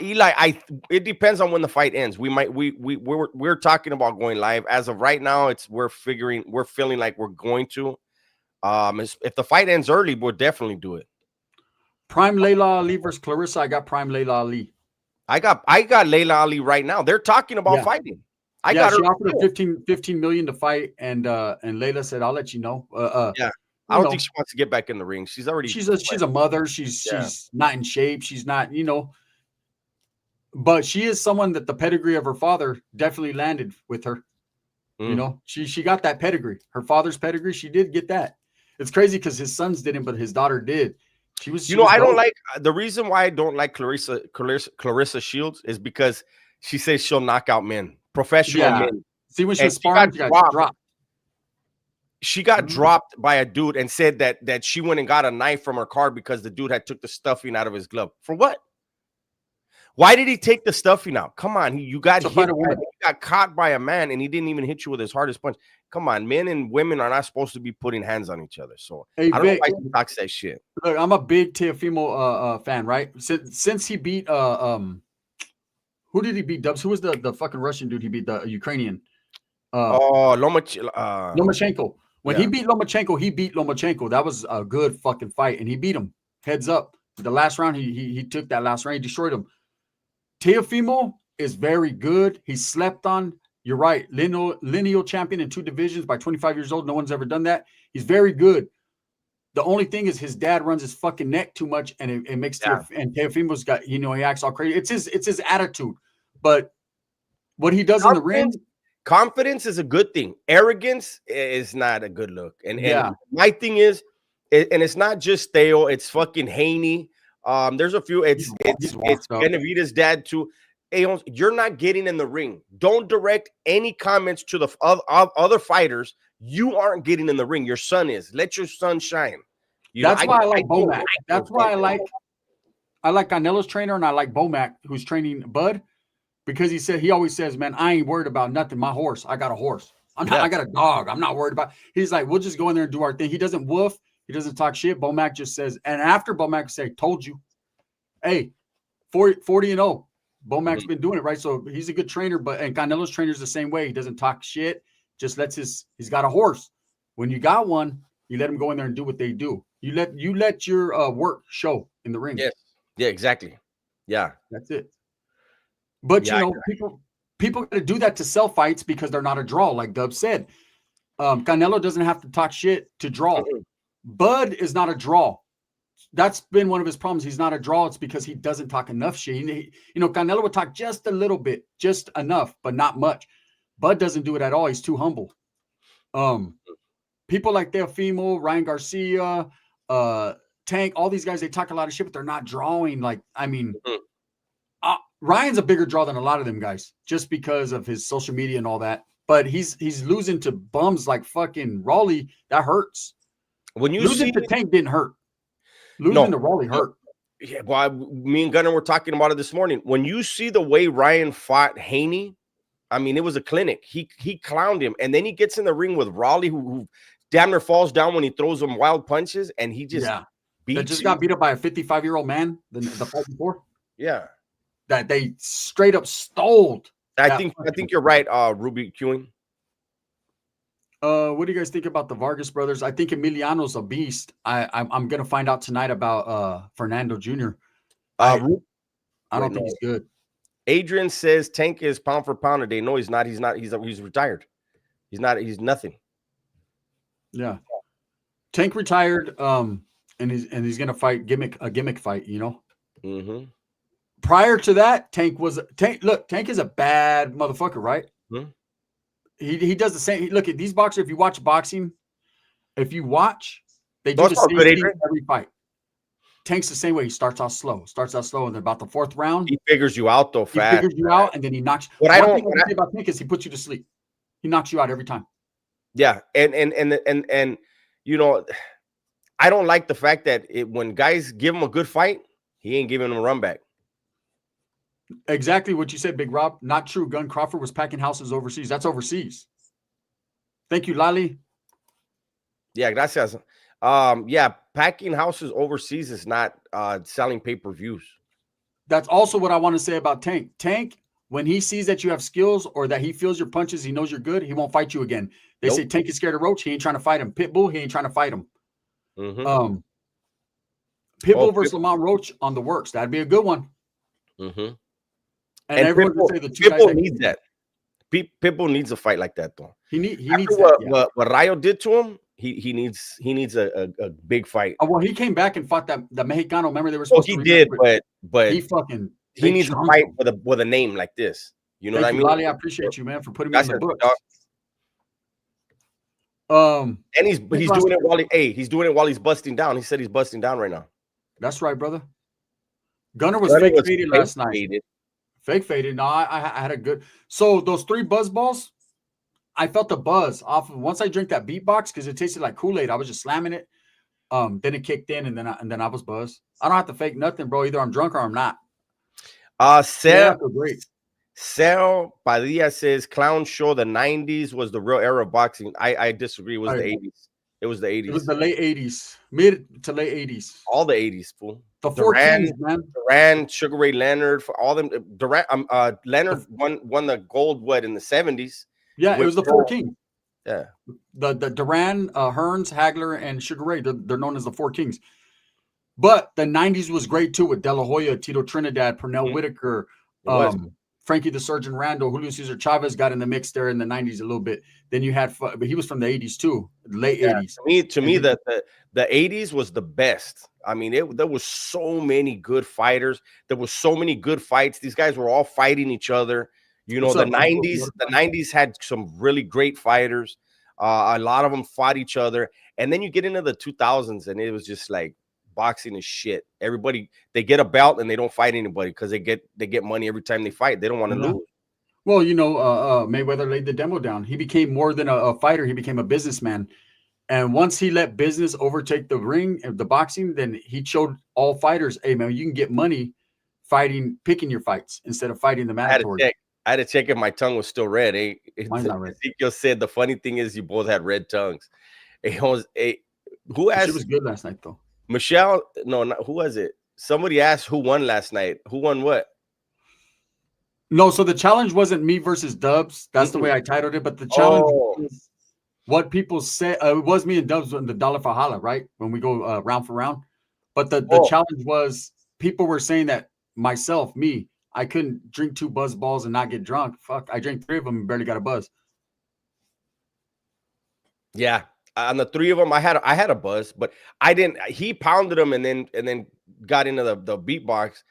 Eli, it depends on when the fight ends. We're talking about going live. As of right now, we're feeling like we're going to. If the fight ends early, we'll definitely do it. Prime Layla Ali versus Clarissa. I got Prime Layla Ali. I got Layla Ali right now. They're talking about fighting. She offered her 15 million to fight, and Layla said, "I'll let you know." I don't think she wants to get back in the ring. She's already she's a mother. She's not in shape. She's not, but she is someone that the pedigree of her father definitely landed with her. She got that pedigree. Her father's pedigree. She did get that. It's crazy because his sons didn't, but his daughter did. I don't like the reason why I don't like Clarissa Shields is because she says she'll knock out men, professional men. See, when she was sparring, she got dropped. She got dropped by a dude and said that she went and got a knife from her car because the dude had took the stuffing out of his glove. For what? Why did he take the stuffing out? Come on, you got hit. You got caught by a man, and he didn't even hit you with his hardest punch. Come on, men and women are not supposed to be putting hands on each other. So I don't know why he talks that shit. Look, I'm a big Teofimo fan, right? Since he beat who did he beat? Dubs? Who was the fucking Russian dude he beat? The Ukrainian. Lomachenko. When he beat Lomachenko, that was a good fucking fight, and he beat him heads up. The last round, he took that last round, he destroyed him. Teofimo is very good. He's slept on. You're right. Lineal champion in 2 divisions by 25 years old. No one's ever done that. He's very good. The only thing is his dad runs his fucking neck too much, and it makes and Teofimo's got, he acts all crazy. It's his attitude. But what he does in the ring. Confidence is a good thing. Arrogance is not a good look. And my thing is, and it's not just Theo, it's fucking Haney. There's a few. It's Benavidez' dad too. Hey, you're not getting in the ring. Don't direct any comments to the other fighters. You aren't getting in the ring. Your son is. Let your son shine. That's why I like Bomac. That's why I like Canelo's trainer, and I like Bomac, who's training Bud, because he always says, "Man, I ain't worried about nothing. My horse. I got a horse. I got a dog. I'm not worried about." He's like, "We'll just go in there and do our thing." He doesn't woof. He doesn't talk shit. Bomac just says, and after Bomac say, "Told you," hey, 40-0. Bomac's been doing it, right? So he's a good trainer, and Canelo's trainer's the same way. He doesn't talk shit. Just lets he's got a horse. When you got one, you let him go in there and do what they do. You let your work show in the ring. Yes. Yeah, exactly. Yeah. That's it. But people got to do that to sell fights because they're not a draw, like Dub said. Canelo doesn't have to talk shit to draw. Bud is not a draw. That's been one of his problems. He's not a draw. It's because he doesn't talk enough shit. Canelo would talk just a little bit, just enough, but not much. Bud doesn't do it at all. He's too humble. People like Teofimo, Ryan Garcia, Tank, all these guys, they talk a lot of shit, but they're not drawing. Ryan's a bigger draw than a lot of them guys, just because of his social media and all that. But he's losing to bums like fucking Raleigh. That hurts. When you losing to Tank didn't hurt. Losing to Raleigh hurt. Yeah, well, me and Gunnar were talking about it this morning. When you see the way Ryan fought Haney, I mean, it was a clinic. He clowned him, and then he gets in the ring with Raleigh, who damn near falls down when he throws him wild punches, and he just got beat up by a 55-year-old man the fight before. Yeah, that they straight up stole. I think you're right, Ruby Queuing. What do you guys think about the Vargas brothers? I think Emiliano's a beast. I'm gonna find out tonight about Fernando Jr. I don't think he's good. Adrian says Tank is pound for pound today. No, he's not. He's not. He's retired. He's not. He's nothing. Yeah. Tank retired. And he's gonna fight a gimmick fight. You know. Mm-hmm. Prior to that, Tank was Tank. Look, Tank is a bad motherfucker, right? Mm-hmm. He does the same. Look at these boxers. If you watch boxing, they do the same thing every fight. Tank's the same way. He starts out slow, and then about the fourth round, he figures you out though fast. He figures you out, and then he knocks. What I don't say about Tank is he puts you to sleep. He knocks you out every time. Yeah, and you know, I don't like the fact that when guys give him a good fight, he ain't giving him a run back. Exactly what you said, Big Rob. Not true. Gun Crawford was packing houses overseas. That's overseas. Thank you, Lali. Yeah, gracias. Yeah, packing houses overseas is not selling pay-per-views. That's also what I want to say about Tank. Tank, when he sees that you have skills or that he feels your punches, he knows you're good, he won't fight you again. They say Tank is scared of Roach. He ain't trying to fight him. Pitbull, he ain't trying to fight him. Mm-hmm. Pitbull versus Lamont Roach on the works. That'd be a good one. Mm-hmm. And everyone Pitbull, can say the two Pitbull guys needs that. Pitbull needs a fight like that, though. He needs that. What Rayo did to him, he needs a big fight. Well, he came back and fought the Mexicano. Remember they were supposed to. He did, but he needs a fight with a name like this. You know what I mean? Lali, I appreciate you, man, for putting me in the book. And he's doing it he's while he's busting down. He said he's busting down right now. That's right, brother. Gunner was fake faded last night. Fake faded. No, I had a good. So those 3 buzz balls, I felt the buzz off of once I drank that beatbox because it tasted like Kool-Aid. I was just slamming it. Then it kicked in, and then I was buzzed. I don't have to fake nothing, bro. Either I'm drunk or I'm not. Sal Padilla says clown show the 90s was the real era of boxing. I disagree. It was the 80s. It was the 80s. It was the late 80s, mid to late 80s. All the 80s, fool. The Duran, man. Duran, Sugar Ray Leonard, for all them. Duran, Leonard won the gold in the 70s. Yeah, it was the 4 Kings. Yeah, the Duran, Hearns, Hagler, and Sugar Ray. They're known as the 4 Kings. But the 90s was great too with De La Hoya, Tito Trinidad, Pernell Whitaker, Frankie the Surgeon Randall, Julio Cesar Chavez got in the mix there in the 90s a little bit. Then you had, but he was from the 80s too, late 80s. To me, the 80s was the best. I mean, there was so many good fighters. There was so many good fights. These guys were all fighting each other. You know, the 90s had some really great fighters. A lot of them fought each other. And then you get into the 2000s, and it was just like boxing is shit. Everybody, they get a belt and they don't fight anybody because they get money every time they fight. They don't want to lose. Well, you know, Mayweather laid the demo down. He became more than a fighter. He became a businessman. And once he let business overtake the ring, the boxing, then he showed all fighters, hey, man, you can get money picking your fights instead of fighting the mandatory. I had to check if my tongue was still red. Mine's not red. Ezekiel said the funny thing is you both had red tongues. Who asked? It was good last night, though. Michelle, who was it? Somebody asked who won last night. Who won what? No, so the challenge wasn't me versus Dubs. That's the way I titled it. But the challenge was what people say. It was me and Dubs in the Dollar Fahala, right? When we go round for round. But the challenge was people were saying that me, I couldn't drink 2 buzz balls and not get drunk. Fuck, I drank 3 of them and barely got a buzz. Yeah. On the 3 of them, I had a buzz, but I didn't. He pounded them and then got into the beatbox.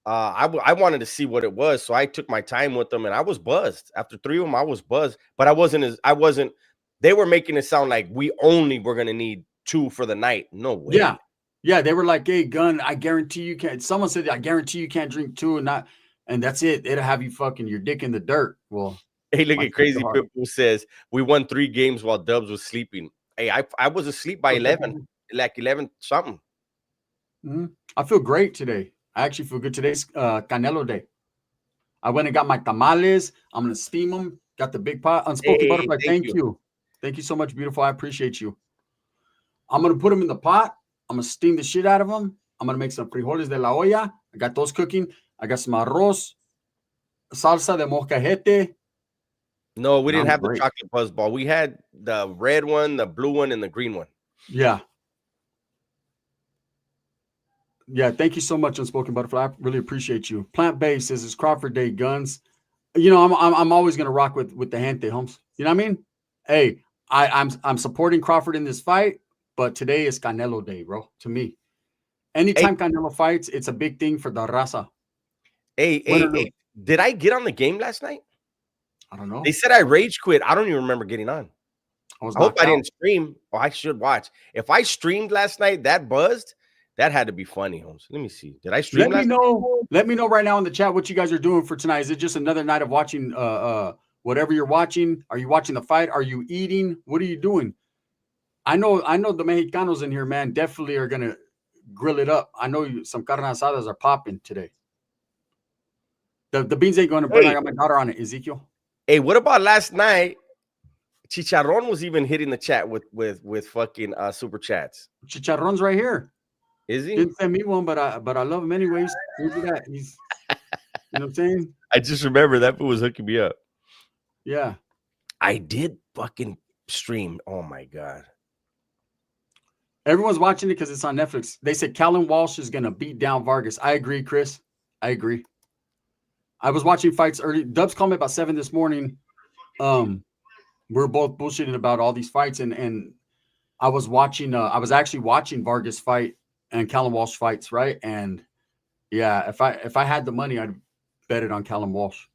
I wanted to see what it was, so I took my time with them, and I was buzzed. After 3 of them, I was buzzed, but I wasn't. They were making it sound like we only were gonna need 2 for the night. No way. Yeah. They were like, "Hey, Gun, I guarantee you can't." Someone said, "I guarantee you can't drink 2 and that's it. It'll have you fucking your dick in the dirt." Well, hey, look at Crazy Pitbull says we won 3 games while Dubs was sleeping. Hey, I was asleep by 11, like 11 something. I feel great today. I actually feel good. Today's Canelo day. I went and got my tamales. I'm going to steam them. Got the big pot. Unspoken Butterfly. Thank you. Thank you so much, beautiful. I appreciate you. I'm going to put them in the pot. I'm going to steam the shit out of them. I'm going to make some frijoles de la olla. I got those cooking. I got some arroz, salsa de molcajete. No, we didn't have the chocolate buzz ball. We had the red one, the blue one, and the green one. Yeah. Yeah, thank you so much, Unspoken Butterfly. I really appreciate you. Plant Based says it's Crawford Day. Guns. You know, I'm always gonna rock with the gente, Holmes. You know what I mean? Hey, I'm supporting Crawford in this fight, but today is Canelo Day, bro. To me, anytime Canelo fights, it's a big thing for the raza. Hey, did I get on the game last night? I don't know. They said I rage quit. I don't even remember getting on. I hope I didn't stream. Oh, I should watch. If I streamed last night, that buzzed. That had to be funny, Holmes. Let me see. Did I stream last night? Let me know right now in the chat what you guys are doing for tonight. Is it just another night of watching whatever you're watching? Are you watching the fight? Are you eating? What are you doing? I know the Mexicanos in here, man, definitely are gonna grill it up. I know some carne asadas are popping today. The beans ain't going to burn. I got my daughter on it, Ezekiel. Hey, what about last night? Chicharron was even hitting the chat with fucking super chats. Chicharron's right here. Is he? Didn't send me one, but I love him anyways. He's, you know what I'm saying? I just remember that fool was hooking me up. Yeah. I did fucking stream. Oh my God. Everyone's watching it because it's on Netflix. They said Callum Walsh is gonna beat down Vargas. I agree, Chris. I agree. I was watching fights early. Dubs called me about 7 this morning. We're both bullshitting about all these fights, and I was watching. I was actually watching Vargas fight and Callum Walsh fights, right? And yeah, if I had the money, I'd bet it on Callum Walsh.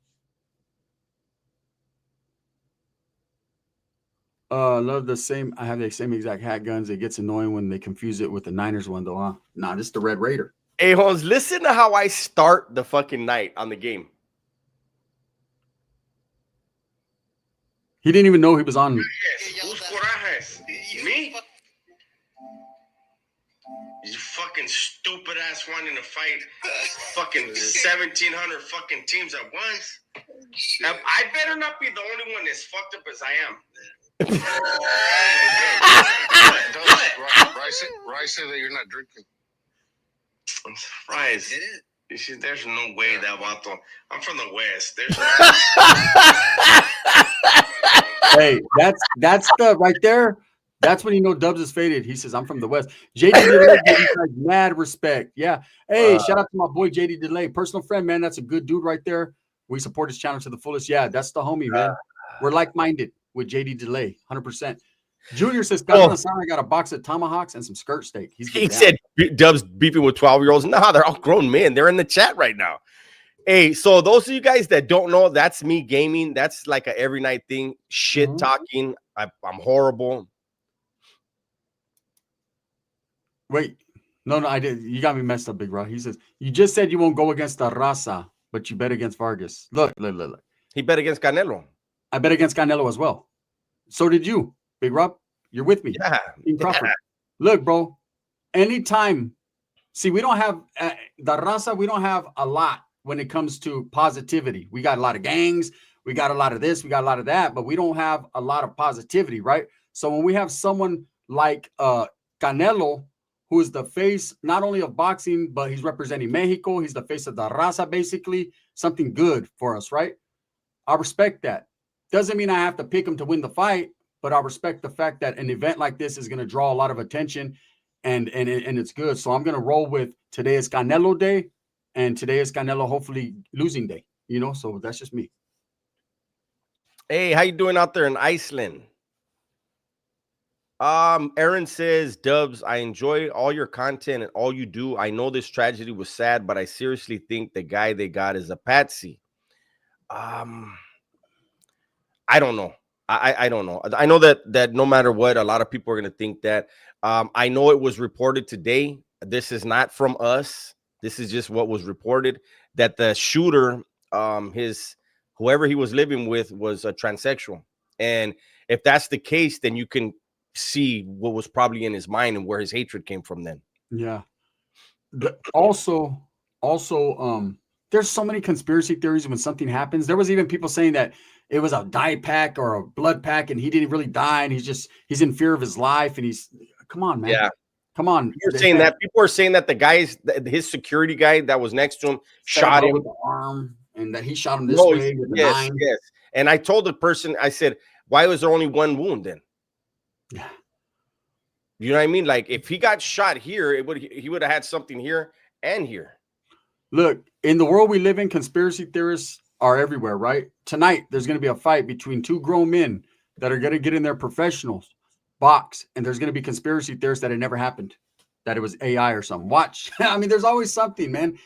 Love the same. I have the same exact hat guns. It gets annoying when they confuse it with the Niners one, though, huh? Nah, this is the Red Raider. Hey, Holmes, listen to how I start the fucking night on the game. He didn't even know he was on. Me? You fucking stupid ass wanting to fight fucking 1,700 fucking teams at once. Now, I better not be the only one as fucked up as I am. Rice said that you're not drinking. I'm surprised. You see, there's no way that Vato. I'm from the West. There's Hey, that's the right there. That's when you know Dubs is faded. He says, I'm from the West. JD Delay gives you guys mad respect. Yeah. Hey, shout out to my boy JD Delay. Personal friend, man. That's a good dude right there. We support his channel to the fullest. Yeah, that's the homie, man. We're like-minded with JD Delay, 100%. Junior says, I got a box of tomahawks and some skirt steak. He said Dubs beefing with 12-year-olds. Nah, they're all grown men. They're in the chat right now. Hey, so those of you guys that don't know, that's me gaming. That's like a every night thing. Shit talking. I'm horrible. Wait. No, I did. You got me messed up, Big Rock. He says, you just said you won't go against the Raza, but you bet against Vargas. Look. He bet against Canelo. I bet against Canelo as well. So did you, Big Rob. You're with me. Yeah. Look, bro. Anytime. See, we don't have the Raza. We don't have a lot when it comes to positivity. We got a lot of gangs. We got a lot of this. We got a lot of that. But we don't have a lot of positivity, right? So when we have someone like Canelo, who is the face not only of boxing, but he's representing Mexico. He's the face of the Raza, basically. Something good for us, right? I respect that. Doesn't mean I have to pick him to win the fight, but I respect the fact that an event like this is going to draw a lot of attention, and it's good. So I'm going to roll with today is Canelo Day, and today is Canelo hopefully losing day. You know, so that's just me. Hey, how you doing out there in Iceland? Aaron says, Dubs, I enjoy all your content and all you do. I know this tragedy was sad, but I seriously think the guy they got is a patsy. I don't know. I don't know. I know that no matter what, a lot of people are going to think that. I know it was reported today. This is not from us. This is just what was reported, that the shooter, whoever he was living with, was a transsexual. And if that's the case, then you can see what was probably in his mind and where his hatred came from then. Yeah. Also, there's so many conspiracy theories when something happens. There was even people saying that it was a dye pack or a blood pack and he didn't really die and he's in fear of his life and come on, man. Yeah. Come on. You're saying that people are saying that his security guy that was next to him shot him with the arm and that he shot him this way with the yes. And I told the person, I said, why was there only one wound then? Yeah. You know what I mean? Like if he got shot here, he would have had something here and here. Look, in the world we live in, conspiracy theorists are everywhere, right? Tonight, there's going to be a fight between two grown men that are going to get in their professionals box, and there's going to be conspiracy theorists that it never happened, that it was AI or something. Watch. I mean, there's always something, man.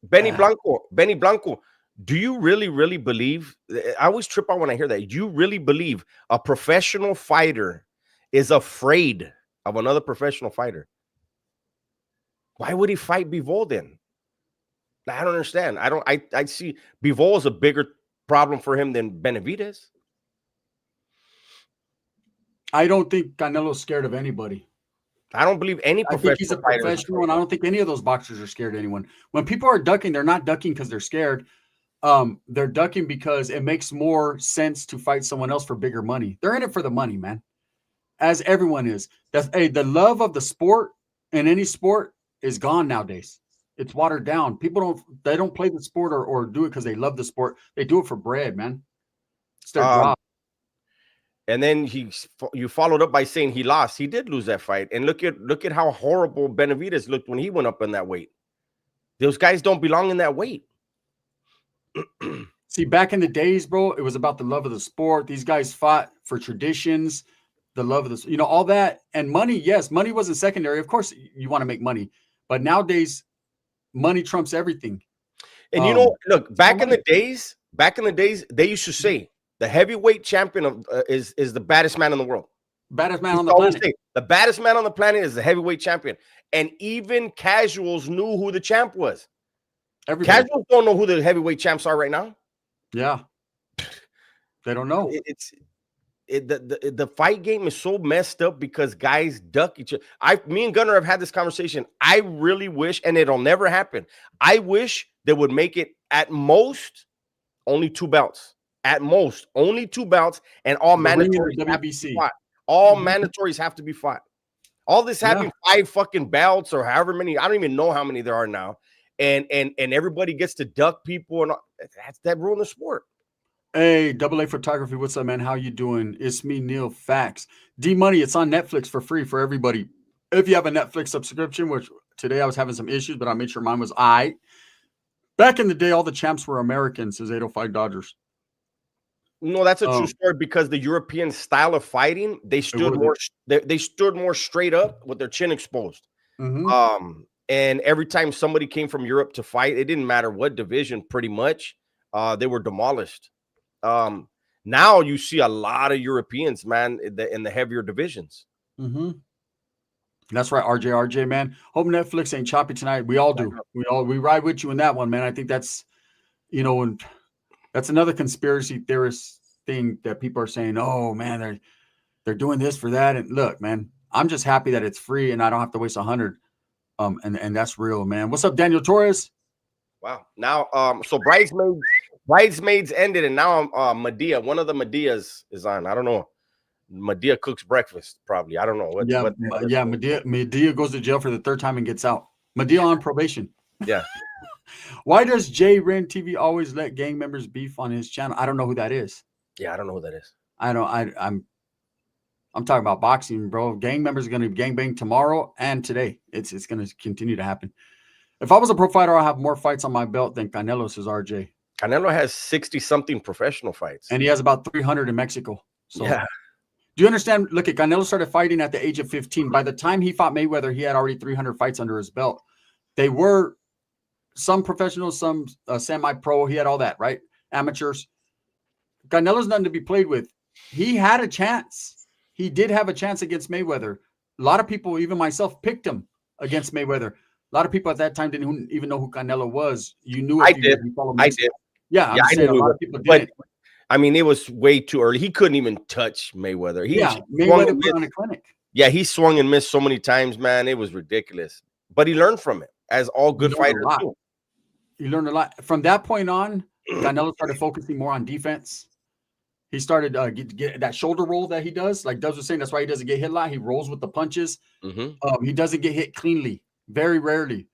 Benny Blanco, do you really believe? I always trip out when I hear that. You really believe a professional fighter is afraid of another professional fighter? Why would he fight Bivol then? I don't understand. I see Bivol is a bigger problem for him than Benavidez. I don't think Canelo's scared of anybody. I don't believe any professional. I think he's a professional, and I don't think any of those boxers are scared of anyone. When people are ducking, they're not ducking because they're scared. They're ducking because it makes more sense to fight someone else for bigger money. They're in it for the money, man. As everyone is. The love of the sport in any sport is gone nowadays. It's watered down. People don't play the sport or do it because they love the sport. They do it for bread, man. It's their job. And then you followed up by saying he lost. He did lose that fight. And look at how horrible Benavidez looked when he went up in that weight. Those guys don't belong in that weight. See, back in the days, bro, it was about the love of the sport. These guys fought for traditions, the love of the, all that. And money, yes, money wasn't secondary. Of course, you want to make money. But nowadays, money trumps everything. And look, back in the days, they used to say the heavyweight champion is the baddest man in the world. Baddest man on the planet. The baddest man on the planet is the heavyweight champion. And even casuals knew who the champ was. Everybody. Casuals don't know who the heavyweight champs are right now. Yeah. They don't know. The fight game is so messed up because guys duck each other. Me and Gunnar have had this conversation. I really wish, and it'll never happen, I wish they would make it at most only 2 belts. At most, only 2 belts, and all mandatories have to be fought. All mandatories have to be fought. All this having 5 fucking belts or however many, I don't even know how many there are now. And everybody gets to duck people, and that ruined the sport. Hey, AA Photography, what's up, man? How you doing? It's me, Neil. Facts. D-Money, it's on Netflix for free for everybody. If you have a Netflix subscription, which today I was having some issues, but I made sure mine was I. Back in the day, all the champs were Americans, says 805 Dodgers. No, that's a true story because the European style of fighting, they stood more straight up with their chin exposed. Mm-hmm. And every time somebody came from Europe to fight, it didn't matter what division, pretty much, they were demolished. Now you see a lot of Europeans, man, in the heavier divisions. Mm-hmm. That's right, RJ, man. Hope Netflix ain't choppy tonight. We all do. We ride with you in that one, man. I think that's, and that's another conspiracy theorist thing that people are saying, oh man, they're doing this for that. And look, man, I'm just happy that it's free and I don't have to waste 100. And that's real, man. What's up, Daniel Torres? Wow. Now, so Bridesmaids ended, and now Medea, one of the Medeas is on. I don't know. Medea cooks breakfast, probably. I don't know. Medea goes to jail for the 3rd time and gets out. Medea on probation. Yeah. Why does Jay Ren TV always let gang members beef on his channel? I don't know who that is. Yeah, I don't know who that is. I'm talking about boxing, bro. Gang members are going to gangbang tomorrow and today. It's going to continue to happen. If I was a pro fighter, I'll have more fights on my belt than Canelo, says RJ. Canelo has 60-something professional fights. And he has about 300 in Mexico. So, yeah. Do you understand? Look, Canelo started fighting at the age of 15. By the time he fought Mayweather, he had already 300 fights under his belt. They were some professionals, some semi-pro. He had all that, right? Amateurs. Canelo's nothing to be played with. He had a chance. He did have a chance against Mayweather. A lot of people, even myself, picked him against Mayweather. A lot of people at that time didn't even know who Canelo was. You knew it. I did. Yeah, I'm saying a lot of people didn't. I mean, it was way too early. He couldn't even touch Mayweather. Mayweather put on a clinic. Yeah, he swung and missed so many times, man. It was ridiculous. But he learned from it, as all good fighters do. He learned a lot. From that point on, Canelo started focusing more on defense. He started get that shoulder roll that he does. Like Dubs was saying, that's why he doesn't get hit a lot. He rolls with the punches. Mm-hmm. He doesn't get hit cleanly, very rarely.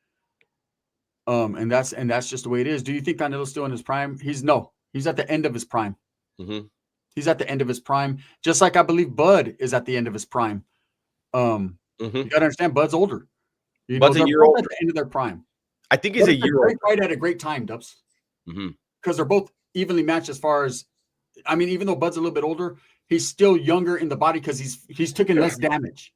And that's just the way it is. Do you think Canelo's still in his prime? He's at the end of his prime. He's at the end of his prime, just like I believe Bud is at the end of his prime. Mm-hmm. You got to understand, Bud's older. You Bud's know, a they're year both older. at the end of their prime. I think he's But a it's year great older. fight at a great time, Dubs. Mm-hmm. Because they're both evenly matched as far as, I mean, even though Bud's a little bit older, he's still younger in the body because he's taken less damage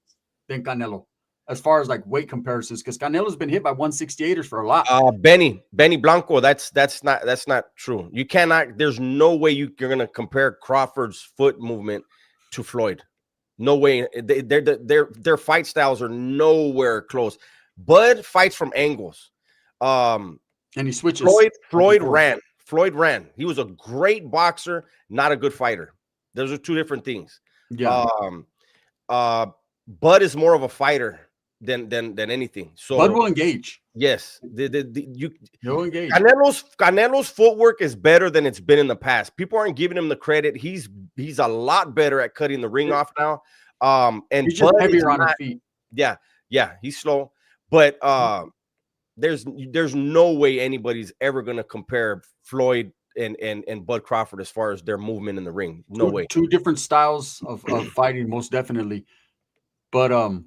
than Canelo as far as like weight comparisons. Because Canelo's been hit by 168ers for a lot. Benny Blanco, that's not true. You cannot. There's no way you're gonna compare Crawford's foot movement to Floyd. No way. Their fight styles are nowhere close. Bud fights from angles. And he switches. Floyd ran. He was a great boxer, not a good fighter. Those are two different things. Yeah. Bud is more of a fighter than anything. So Bud will engage. Yes, He'll engage. Canelo's footwork is better than it's been in the past. People aren't giving him the credit. He's a lot better at cutting the ring off now. And he's just heavier on his feet. Yeah, he's slow. But there's no way anybody's ever gonna compare Floyd and Bud Crawford as far as their movement in the ring. No way. Two different styles of fighting, most definitely. But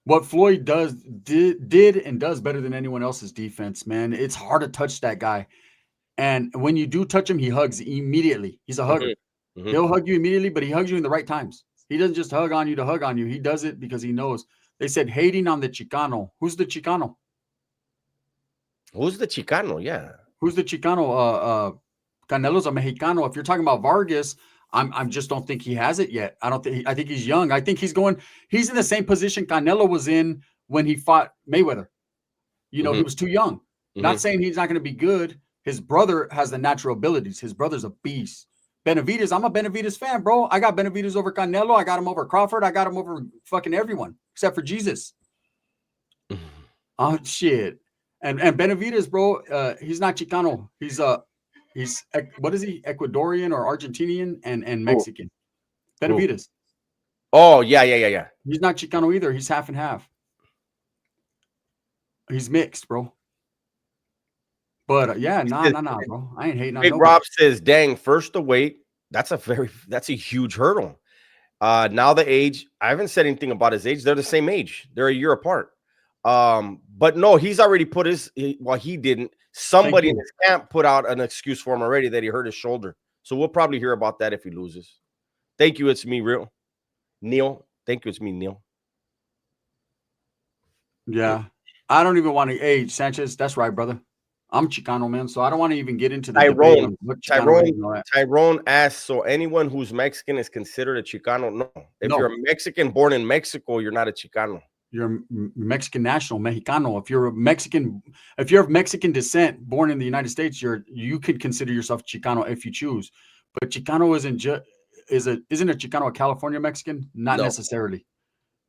what Floyd did and does better than anyone else's defense, man. It's hard to touch that guy. And when you do touch him, he hugs immediately. He's a hugger. Mm-hmm. He'll hug you immediately, but he hugs you in the right times. He doesn't just hug on you to hug on you. He does it because he knows. They said hating on the Chicano. Who's the Chicano? Who's the Chicano? Yeah. Who's the Chicano? Canelo's a Mexicano. If you're talking about Vargas, I just don't think he has it yet. I think he's young. I think he's in the same position Canelo was in when he fought Mayweather. You know, he was too young. Not saying he's not going to be good. His brother has the natural abilities. His brother's a beast. Benavidez, I'm a Benavidez fan, bro. I got Benavidez over Canelo. I got him over Crawford. I got him over fucking everyone except for Jesus. Oh, shit. And Benavidez, bro, he's not Chicano. He's what is he? Ecuadorian or Argentinian and Mexican. Benavidez. Oh, yeah. He's not Chicano either. He's half and half. He's mixed, bro. But yeah, nah, bro. I ain't hating on Big nobody. Rob says, dang, first the weight. That's a huge hurdle. Now the age. I haven't said anything about his age. They're the same age. They're a year apart. But no, he's already put he didn't. Somebody in his camp put out an excuse for him already that he hurt his shoulder. So we'll probably hear about that if he loses. Thank you. It's me, Neil. Thank you. It's me, Neil. Yeah. I don't even want to age Sanchez. That's right, brother. I'm Chicano, man. So I don't want to even get into the debate on what Tyrone asks, so anyone who's Mexican is considered a Chicano? No. If you're a Mexican born in Mexico, you're not a Chicano. You're a Mexican national, Mexicano. If you're of Mexican descent, born in the United States, you could consider yourself Chicano if you choose. But Chicano isn't a Chicano a California Mexican? Not necessarily.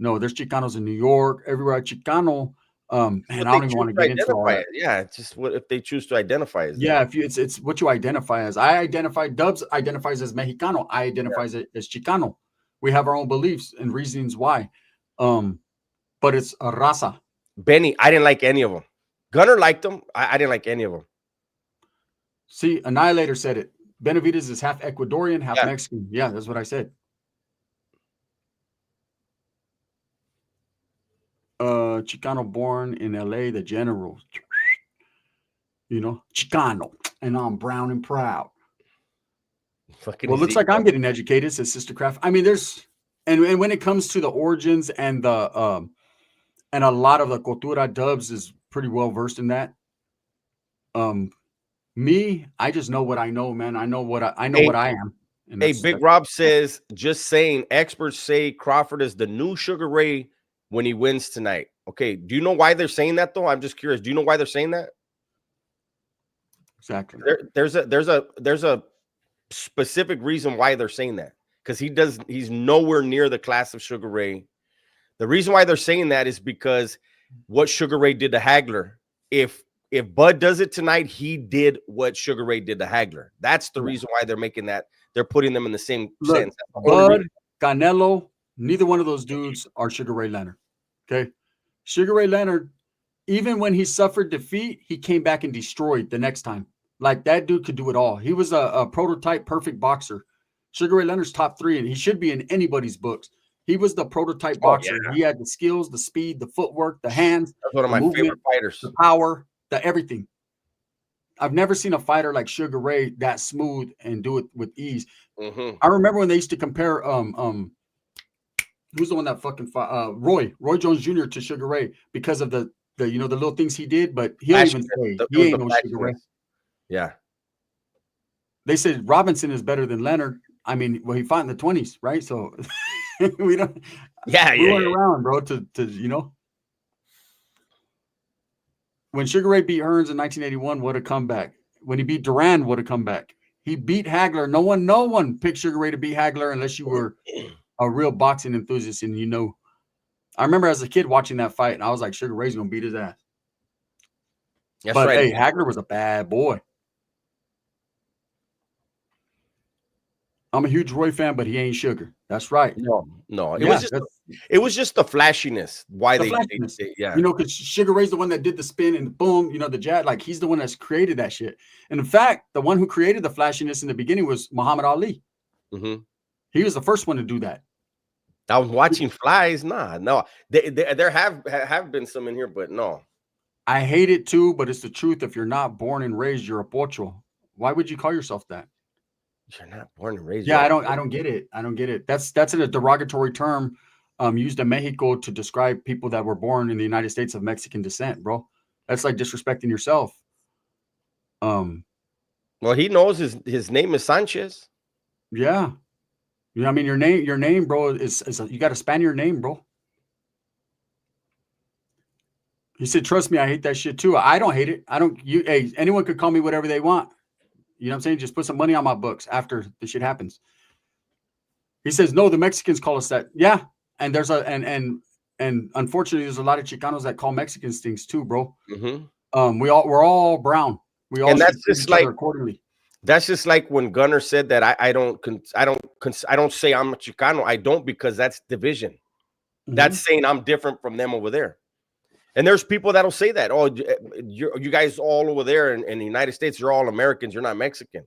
No, there's Chicanos in New York, everywhere. Chicano, man, I don't even want to get into all that. Yeah, it's just what if they choose to identify as. Yeah, it's what you identify as. Dubs identifies as Mexicano. I identify as Chicano. We have our own beliefs and reasons why. But it's a raza. Benny, I didn't like any of them. Gunner liked them. I didn't like any of them. See, Annihilator said it. Benavidez is half Ecuadorian, half Mexican. Yeah, that's what I said. Chicano born in LA, the general. You know, Chicano. And I'm brown and proud. Well, it looks like I'm getting educated, says Sister Craft. I mean, and when it comes to the origins and and a lot of the cultura, Dubs is pretty well versed in that. Me, I just know what I know, man. I know what I am. Hey, Big Rob says, just saying, experts say Crawford is the new Sugar Ray when he wins tonight. Okay, do you know why they're saying that though? I'm just curious. Do you know why they're saying that? Exactly. There's a specific reason why they're saying that, because he's nowhere near the class of Sugar Ray. The reason why they're saying that is because what Sugar Ray did to Hagler. If Bud does it tonight, he did what Sugar Ray did to Hagler. That's the reason why they're making that. They're putting them in the same sense. Bud, Canelo, neither one of those dudes are Sugar Ray Leonard. Okay. Sugar Ray Leonard, even when he suffered defeat, he came back and destroyed the next time. Like that dude could do it all. He was a prototype perfect boxer. Sugar Ray Leonard's top 3, and he should be in anybody's books. He was the prototype Oh, boxer. yeah. He had the skills, the speed, the footwork, the hands, That's one of the my movement, favorite fighters. the power, the everything. I've never seen a fighter like Sugar Ray that smooth and do it with ease. I remember when they used to compare who's the one that fucking fought Roy Jones Jr. to Sugar Ray because of the the little things he did, but he'll even say he ain't no Sugar Ray. Yeah. They said Robinson is better than Leonard. I mean, well, he fought in the 20s, right? So we don't. Yeah, we weren't around, bro. To when Sugar Ray beat Hearns in 1981, what a comeback! When he beat Duran, what a comeback! He beat Hagler. No one picked Sugar Ray to beat Hagler unless you were a real boxing enthusiast, and I remember as a kid watching that fight, and I was like, Sugar Ray's gonna beat his ass. That's but right. Hey, Hagler was a bad boy. I'm a huge Roy fan, but he ain't Sugar. That's right. No. It was just the flashiness. Why they yeah. Because Sugar Ray's the one that did the spin and boom, the jab. Like he's the one that's created that shit. And in fact, the one who created the flashiness in the beginning was Muhammad Ali. He was the first one to do that. I was watching flies. No. There have been some in here, but no. I hate it too, but it's the truth. If you're not born and raised, you're a pocho. Why would you call yourself that? You're not born and raised. Yeah, I don't get it. I don't get it. That's a derogatory term used in Mexico to describe people that were born in the United States of Mexican descent, bro. That's like disrespecting yourself. Well, he knows his name is Sanchez. Yeah. I mean, your name, bro, is you got to span your name, bro. He said, trust me, I hate that shit too. I don't hate it. Hey, anyone could call me whatever they want. You know what I'm saying? Just put some money on my books after the shit happens. He says, no, the Mexicans call us that. Yeah. And there's and unfortunately, there's a lot of Chicanos that call Mexicans things too, bro. We're all brown. We all, and that's just like accordingly. That's just like when Gunner said that I don't say I'm a Chicano. I don't, because that's division. That's saying I'm different from them over there. And there's people that'll say that, oh, you guys all over there in the United States, you're all Americans, you're not Mexican.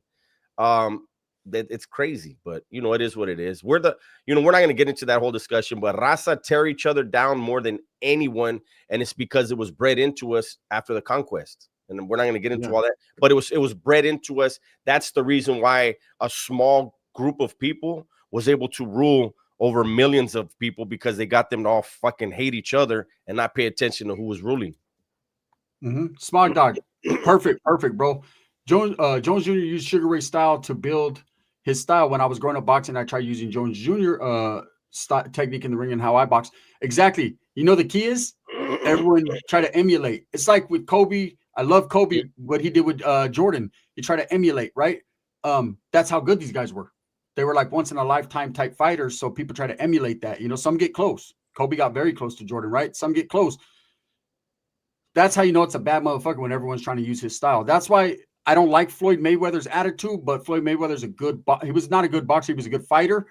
It's crazy, but it is what it is. We're not going to get into that whole discussion, but raza tear each other down more than anyone, and it's because it was bred into us after the conquest. And we're not going to get into all that, but it was bred into us. That's the reason why a small group of people was able to rule over millions of people, because they got them to all fucking hate each other and not pay attention to who was ruling. Smart dog. Perfect, bro. Jones Jr. used Sugar Ray style to build his style. When I was growing up boxing, I tried using Jones Jr. Technique in the ring and how I box. Exactly. The key is everyone try to emulate. It's like with Kobe. I love Kobe, what he did with Jordan. You try to emulate, right? That's how good these guys were. They were like once in a lifetime type fighters. So people try to emulate that. Some get close. Kobe got very close to Jordan, right? Some get close. That's how it's a bad motherfucker, when everyone's trying to use his style. That's why I don't like Floyd Mayweather's attitude, but Floyd Mayweather's he was not a good boxer. He was a good fighter.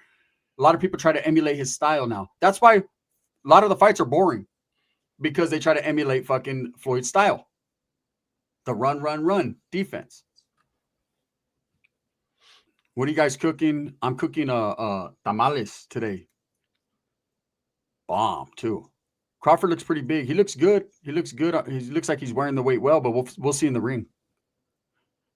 A lot of people try to emulate his style now. That's why a lot of the fights are boring, because they try to emulate fucking Floyd's style. The run defense. What are you guys cooking? I'm cooking tamales today. Bomb too. Crawford looks pretty big. He looks good. He looks like he's wearing the weight well, but we'll see in the ring.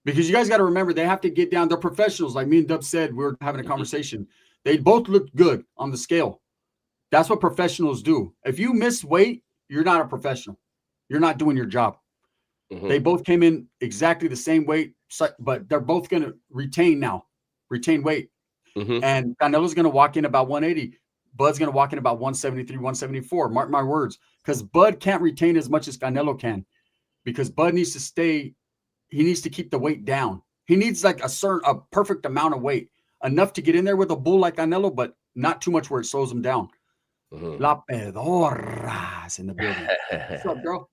Because you guys got to remember, they have to get down. They're professionals. Like me and Dub said, we were having a conversation. They both look good on the scale. That's what professionals do. If you miss weight, you're not a professional. You're not doing your job. They both came in exactly the same weight, but they're both going to retain weight. And Canelo's going to walk in about 180. Bud's going to walk in about 173, 174. Mark my words, because Bud can't retain as much as Canelo can, because Bud needs to stay. He needs to keep the weight down. He needs like a perfect amount of weight, enough to get in there with a bull like Canelo, but not too much where it slows him down. La Pedorra's in the building. What's up, girl?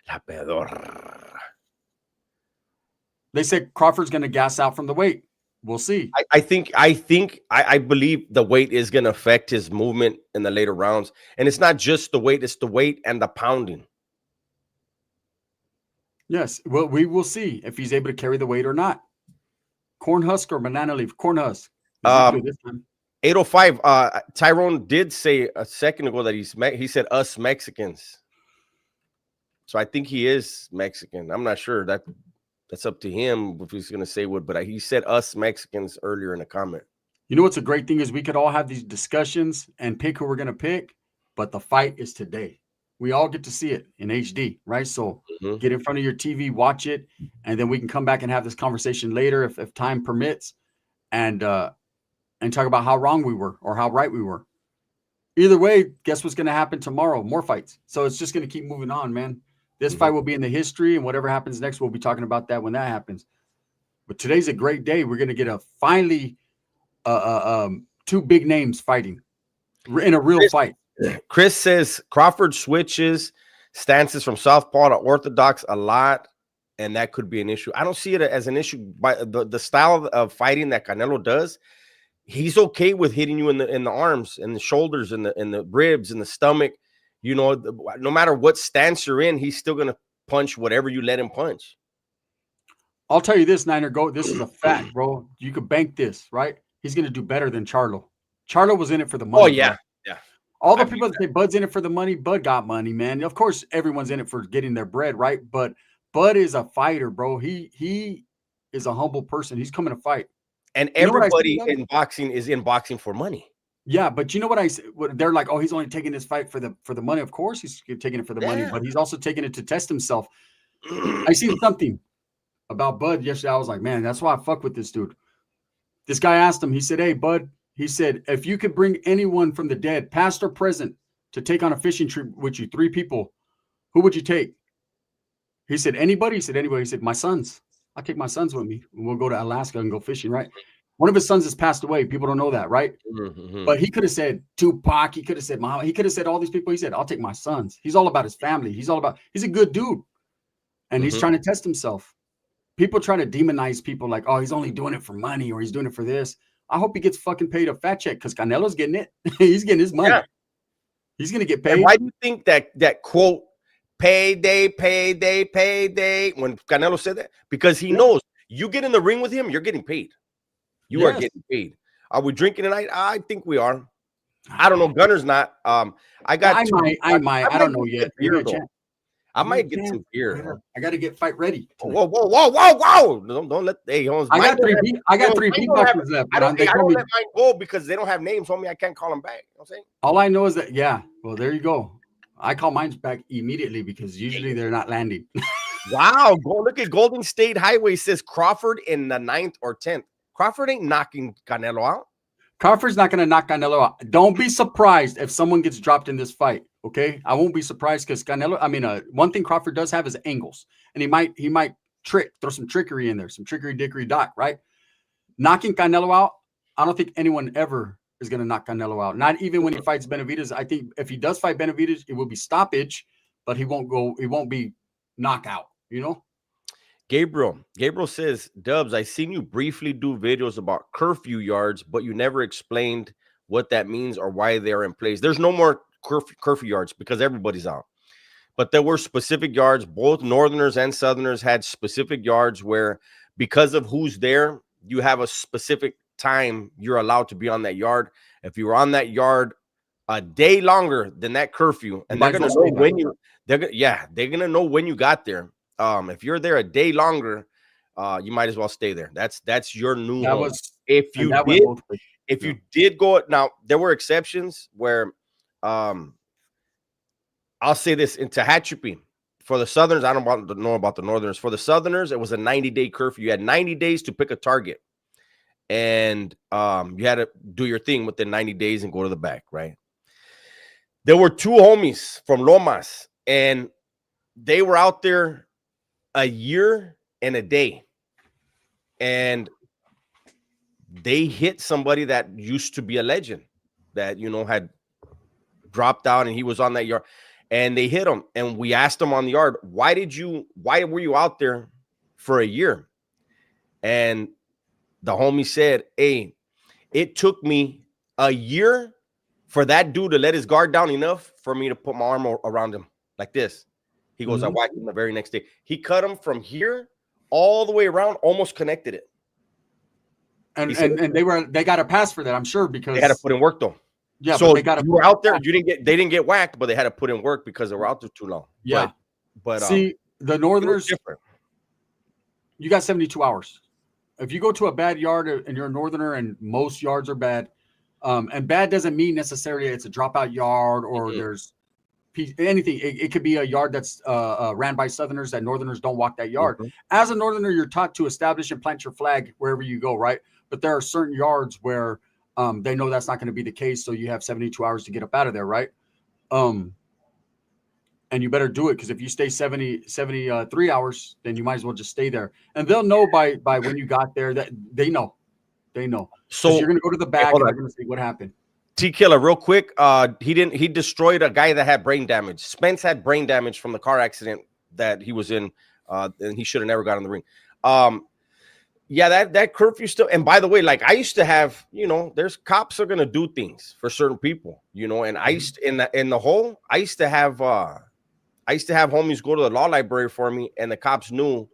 La Pedorra. They said Crawford's going to gas out from the weight. We'll see. I believe the weight is going to affect his movement in the later rounds. And it's not just the weight, it's the weight and the pounding. Yes. Well, we will see if he's able to carry the weight or not. Corn husk or banana leaf? Corn husk. It 805. Tyrone did say a second ago that he said us Mexicans. So I think he is Mexican. I'm not sure. That's up to him if he's gonna say what, but he said us Mexicans earlier in a comment. You know what's a great thing is we could all have these discussions and pick who we're gonna pick, but the fight is today. We all get to see it in HD, right? So get in front of your TV, watch it, and then we can come back and have this conversation later if time permits, and talk about how wrong we were or how right we were. Either way, guess what's going to happen tomorrow? More fights. So it's just going to keep moving on, man. This fight will be in the history, and whatever happens next, we'll be talking about that when that happens. But today's a great day. We're going to get finally two big names fighting in a real fight. Chris says Crawford switches stances from southpaw to orthodox a lot, and that could be an issue. I don't see it as an issue. By the style of fighting that Canelo does, he's okay with hitting you in the arms and the shoulders and the ribs and the stomach. You know, no matter what stance you're in, he's still gonna punch whatever you let him punch. I'll tell you this, Niner, this is a fact, bro. You could bank this, right? He's gonna do better than Charlo. Charlo was in it for the money. Oh yeah, bro. yeah. All the people that say Bud's in it for the money, Bud got money, man. Of course, everyone's in it for getting their bread, right? But Bud is a fighter, bro. He is a humble person. He's coming to fight. And everybody in boxing is in boxing for money. Yeah, but you know what I say? They're like, oh, he's only taking this fight for the money. Of course, he's taking it for the money, but he's also taking it to test himself. I seen something about Bud yesterday. I was like, man, that's why I fuck with this dude. This guy asked him. He said, hey, Bud. He said, if you could bring anyone from the dead, past or present, to take on a fishing trip with you, 3 people, who would you take? He said, anybody? He said, anybody. He said, my sons. I'll take my sons with me. We'll go to Alaska and go fishing, right? One of his sons has passed away. People don't know that, right? But he could have said Tupac. He could have said Muhammad. He could have said all these people. He said, I'll take my sons. He's all about his family. He's a good dude. And he's trying to test himself. People try to demonize people like, oh, he's only doing it for money or he's doing it for this. I hope he gets fucking paid a fat check because Canelo's getting it. He's getting his money. Yeah. He's going to get paid. And why do you think that quote, payday, payday, payday, when Canelo said that? Because he knows you get in the ring with him, you're getting paid. You are getting paid. Are we drinking tonight? I think we are. I don't know. Gunner's not. I might. I don't know yet. I might get some beer. I got to get fight ready. Whoa! Don't let I got three beatboxers left. I don't let mine go because they don't have names on me. I can't call them back. You know what I'm saying? All I know is that well, there you go. I call mine back immediately because usually they're not landing. Wow! Go look at Golden State Highway says Crawford in the 9th or 10th. Crawford ain't knocking Canelo out. Crawford's not going to knock Canelo out. Don't be surprised if someone gets dropped in this fight. Okay, I won't be surprised because Canelo. I mean, one thing Crawford does have is angles, and he might throw some trickery in there, some trickery dickery doc, right? Knocking Canelo out, I don't think anyone ever is going to knock Canelo out. Not even when he fights Benavidez. I think if he does fight Benavidez, it will be stoppage, but he won't be knockout. You know. Gabriel says, Dubs, I seen you briefly do videos about curfew yards, but you never explained what that means or why they are in place. There's no more curfew yards because everybody's out. But there were specific yards. Both Northerners and Southerners had specific yards where, because of who's there, you have a specific time you're allowed to be on that yard. If you were on that yard a day longer than that curfew, and they're gonna know when they're gonna know when you got there. If you're there a day longer, you might as well stay there. That's your new home. If you did go, now there were exceptions where I'll say this in Tehachapi for the Southerners. I don't know about the Northerners. For the Southerners, it was a 90-day curfew. You had 90 days to pick a target, and you had to do your thing within 90 days and go to the back, right? There were 2 homies from Lomas, and they were out there a year and a day, and they hit somebody that used to be a legend that, had dropped out, and he was on that yard, and they hit him. And we asked him on the yard, why were you out there for a year? And the homie said, hey, it took me a year for that dude to let his guard down enough for me to put my arm around him like this. He goes, I whacked him the very next day. He cut him from here all the way around, almost connected it. and they got a pass for that, I'm sure, because they had to put in work though. Yeah, so but they got you were out there. They didn't get whacked, but they had to put in work because they were out there too long. Yeah, but see, the Northerners, different. You got 72 hours. If you go to a bad yard and you're a Northerner, and most yards are bad, and bad doesn't mean necessarily it's a dropout yard or there's anything. It could be a yard that's ran by Southerners that Northerners don't walk that yard. As a Northerner, you're taught to establish and plant your flag wherever you go, right? But there are certain yards where they know that's not going to be the case, so you have 72 hours to get up out of there, right? And you better do it, because if you stay 73 hours, then you might as well just stay there. And they'll know by when you got there that they know. So you're going to go to the back and they're going to say what happened. T-Killer, real quick. He destroyed a guy that had brain damage. Spence had brain damage from the car accident that he was in, and he should have never got in the ring. Yeah, that curfew still. And by the way, like I used to have, there's cops are gonna do things for certain people, and I used to, in the hole, I used to have homies go to the law library for me, and the cops knew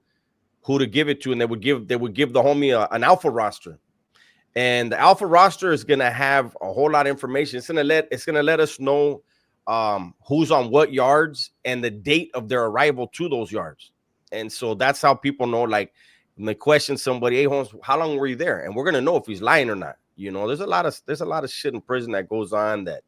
who to give it to, and they would give the homie an alpha roster. And the alpha roster is gonna have a whole lot of information. It's gonna let us know who's on what yards and the date of their arrival to those yards. And so that's how people know, like, when they question somebody, hey Holmes, how long were you there? And we're gonna know if he's lying or not. There's a lot of shit in prison that goes on that,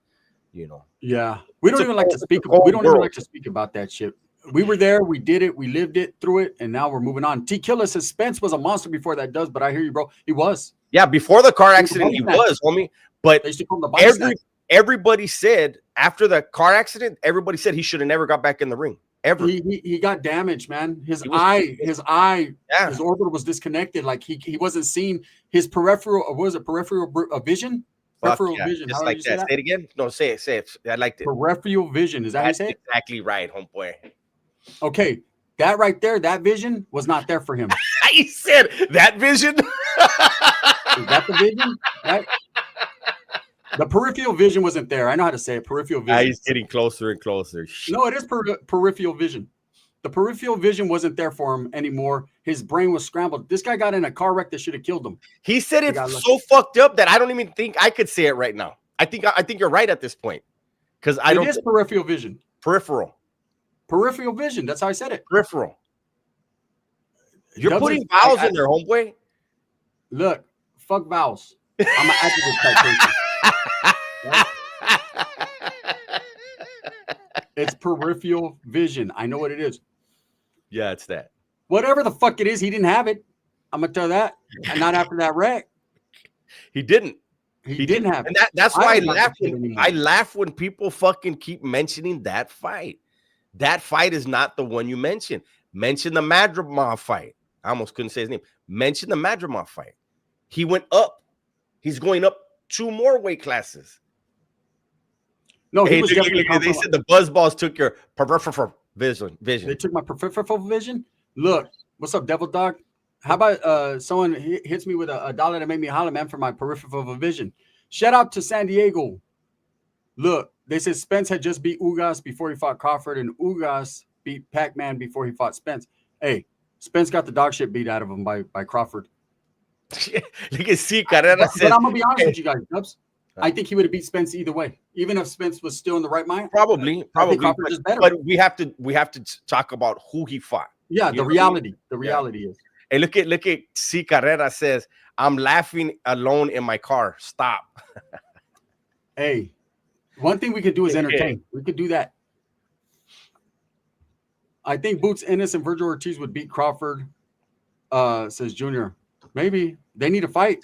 Yeah, we don't even like to speak. We don't even like to speak about that shit. We were there, we did it, we lived it, through it, and now we're moving on. T-Killer says Spence was a monster before that does, but I hear you, bro. He was. Yeah, before the car accident, he was, homie. But they used to call him the everybody said after the car accident, everybody said he should have never got back in the ring. Ever. He got damaged, man. His orbital was disconnected. Like he wasn't seeing his peripheral. What was it? Peripheral vision. Peripheral vision. Just like that. Say it again. No, say it. I liked it. Peripheral vision. Is that how you say it? Exactly right, homeboy. Okay, that right there, that vision was not there for him. He said that vision. Is that the vision? Right? The peripheral vision wasn't there. I know how to say it. Peripheral vision. He's getting closer and closer. No, it is peripheral vision. The peripheral vision wasn't there for him anymore. His brain was scrambled. This guy got in a car wreck that should have killed him. He said it's so fucked up that I don't even think I could say it right now. I think you're right at this point, because it is peripheral vision. Peripheral vision. That's how I said it. Peripheral. You're putting vowels in there, homeboy. Look, fuck vowels. I'm an adjective type person. Right? It's peripheral vision. I know what it is. Yeah, it's that. Whatever the fuck it is, he didn't have it. I'm gonna tell that. And not after that wreck. He didn't. He didn't have it. And that's why I laugh when people fucking keep mentioning that fight. That fight is not the one you mentioned. Mention the Madrimov fight. I almost couldn't say his name. Mention the Madrimov fight. He went up. He's going up 2 more weight classes. No, he was definitely. They said the buzzballs took your peripheral vision. They took my peripheral vision. Look, what's up, Devil Dog? How about someone hits me with $1 to make me holler, man, for my peripheral vision? Shout out to San Diego. Look, they said Spence had just beat Ugas before he fought Crawford, and Ugas beat Pac-Man before he fought Spence. Hey, Spence got the dog shit beat out of him by Crawford. Look at C. Carrera says, but I'm gonna be honest with you guys, Dubs. I think he would have beat Spence either way, even if Spence was still in the right mind. Probably. But we have to talk about who he fought. Yeah, the reality. The reality is. Hey, look at C. Carrera says, I'm laughing alone in my car. Stop. Hey, one thing we could do is entertain. We could do that. I think Boots Ennis and Virgil Ortiz would beat Crawford, says Junior. Maybe. They need to fight.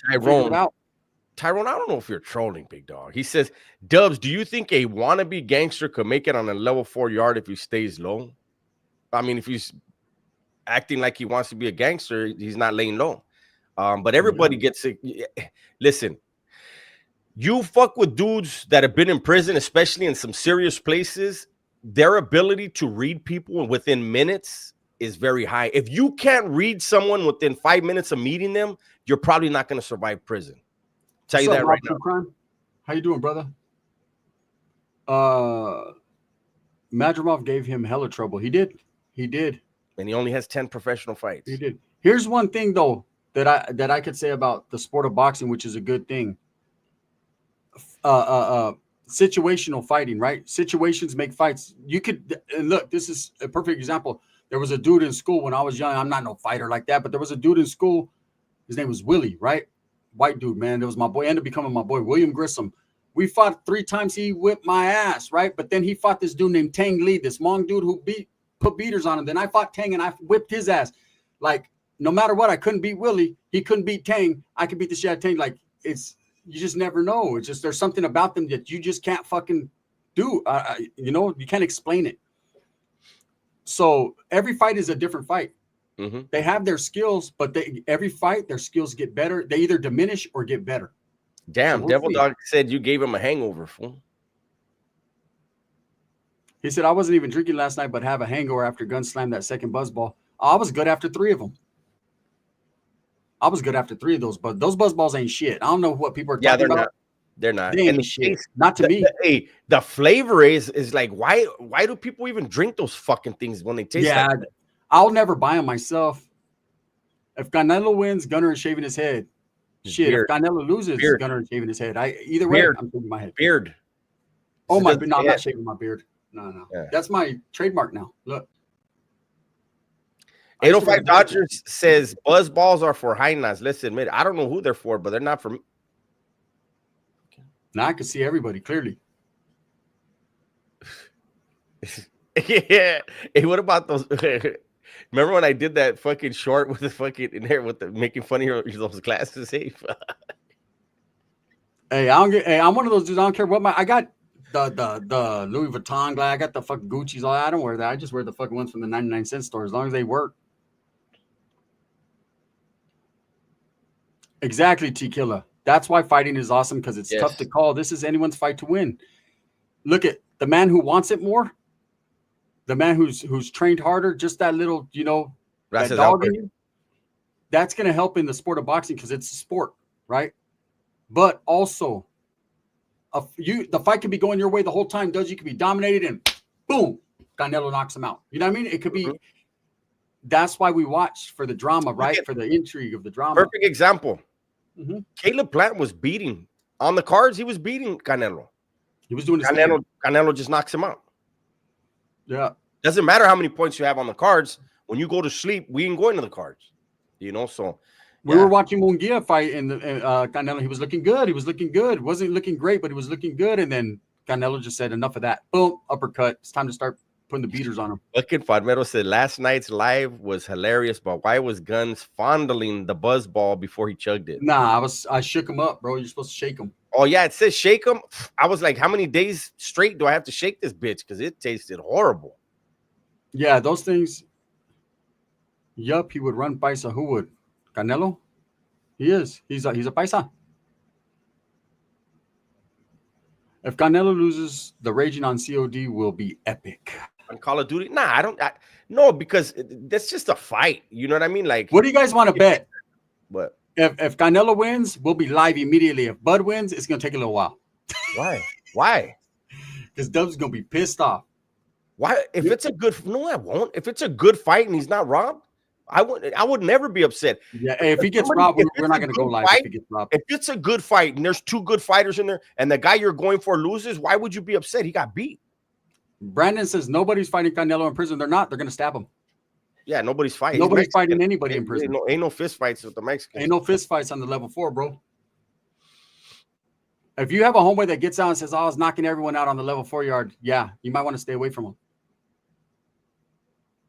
Tyrone, I don't know if you're trolling, big dog. He says, Dubs, do you think a wannabe gangster could make it on a level 4 yard if he stays low? I mean, if he's acting like he wants to be a gangster, he's not laying low. But everybody gets it. Listen, you fuck with dudes that have been in prison, especially in some serious places, their ability to read people within minutes is very high. If you can't read someone within 5 minutes of meeting them, you're probably not going to survive prison. Tell you that right now. How you doing, brother? Madrimov gave him hella trouble. He did. And he only has 10 professional fights. He did. Here's one thing, though, that I could say about the sport of boxing, which is a good thing. Situational fighting, right? Situations make fights. You could look. This is a perfect example. There was a dude in school when I was young. I'm not no fighter like that, but there was a dude in school. His name was Willie, right? White dude, man. That was my boy. Ended up becoming my boy, William Grissom. We fought 3 times. He whipped my ass, right? But then he fought this dude named Tang Lee, this Hmong dude who put beaters on him. Then I fought Tang and I whipped his ass. Like, no matter what, I couldn't beat Willie. He couldn't beat Tang. I could beat the shit out of Tang. Like, you just never know. It's just there's something about them that you just can't fucking do. You can't explain it. So every fight is a different fight. Mm-hmm. They have their skills, but every fight, their skills get better. They either diminish or get better. Damn, So Devil Dog said you gave him a hangover, fool. He said, I wasn't even drinking last night, but have a hangover after gun slammed that second buzzball. I was good after 3 of them. I was good after 3 of those, but those buzzballs ain't shit. I don't know what people are talking about. They're not. They ain't shit. Not to me. The flavor is like, why do people even drink those fucking things when they taste like that? I'll never buy them myself. If Canelo wins, Gunnar is shaving his head. Shit, if Canelo loses, Gunnar is shaving his head. Either way, I'm shaving my head. Beard. Oh my, no, I'm not shaving my beard. No. Yeah. That's my trademark now. Look. 805 Dodgers says buzz balls are for hyenas. Let's admit it. I don't know who they're for, but they're not for me. Now I can see everybody clearly. Yeah. Hey, what about those? Remember when I did that fucking short with the fucking in there with the making fun of those glasses? Hey, I'm one of those dudes. I don't care what I got the Louis Vuitton glass. I got the fucking Gucci's. I don't wear that. I just wear the fucking ones from the 99-cent store as long as they work. Exactly, T-Killa. That's why fighting is awesome, because it's tough to call. This is anyone's fight to win. Look at the man who wants it more, the man who's trained harder, just that little, that dog in you. That's going to help in the sport of boxing because it's a sport, right? But also, the fight could be going your way the whole time. You could be dominated and boom, Canelo knocks him out. You know what I mean? It could be. That's why we watch, for the drama, right? For the intrigue of the drama. Perfect example. Caleb Plant was beating on the cards. He was beating Canelo. He was doing his thing. Canelo just knocks him out. Yeah. Doesn't matter how many points you have on the cards. When you go to sleep, we ain't going to the cards. So we were watching Munguia fight, and Canelo. He was looking good. Wasn't looking great, but he was looking good. And then Canelo just said, "Enough of that." Boom, uppercut. It's time to start putting the beaters on him. Fucking Fadmero said last night's live was hilarious, but why was Guns fondling the buzz ball before he chugged it? Nah, I shook him up, bro. You're supposed to shake him. Oh yeah, it says shake him. I was like, how many days straight do I have to shake this bitch? Because it tasted horrible. Yeah, those things. Yup, he would run paisa. Who would? Canelo? He is. He's a paisa. If Canelo loses, the raging on COD will be epic. On Call of Duty? Nah, no, because that's just a fight. You know what I mean? Like, what do you guys want to bet? What? If Canelo wins, we'll be live immediately. If Bud wins, it's gonna take a little while. Why? Because Dub's gonna be pissed off. Why? If it's a good, no, I won't. If it's a good fight and he's not robbed, I would never be upset. Yeah, if he gets robbed, we're not gonna go live. If he gets robbed, if it's a good fight and there's 2 good fighters in there, and the guy you're going for loses, why would you be upset? He got beat. Brandon says nobody's fighting Canelo in prison. They're not. They're gonna stab him. Yeah, nobody's fighting. Nobody's fighting anybody in prison. Ain't no fist fights with the Mexicans. Ain't no fist fights on the level 4, bro. If you have a homeboy that gets out and says, I was knocking everyone out on the level 4 yard, yeah, you might want to stay away from him.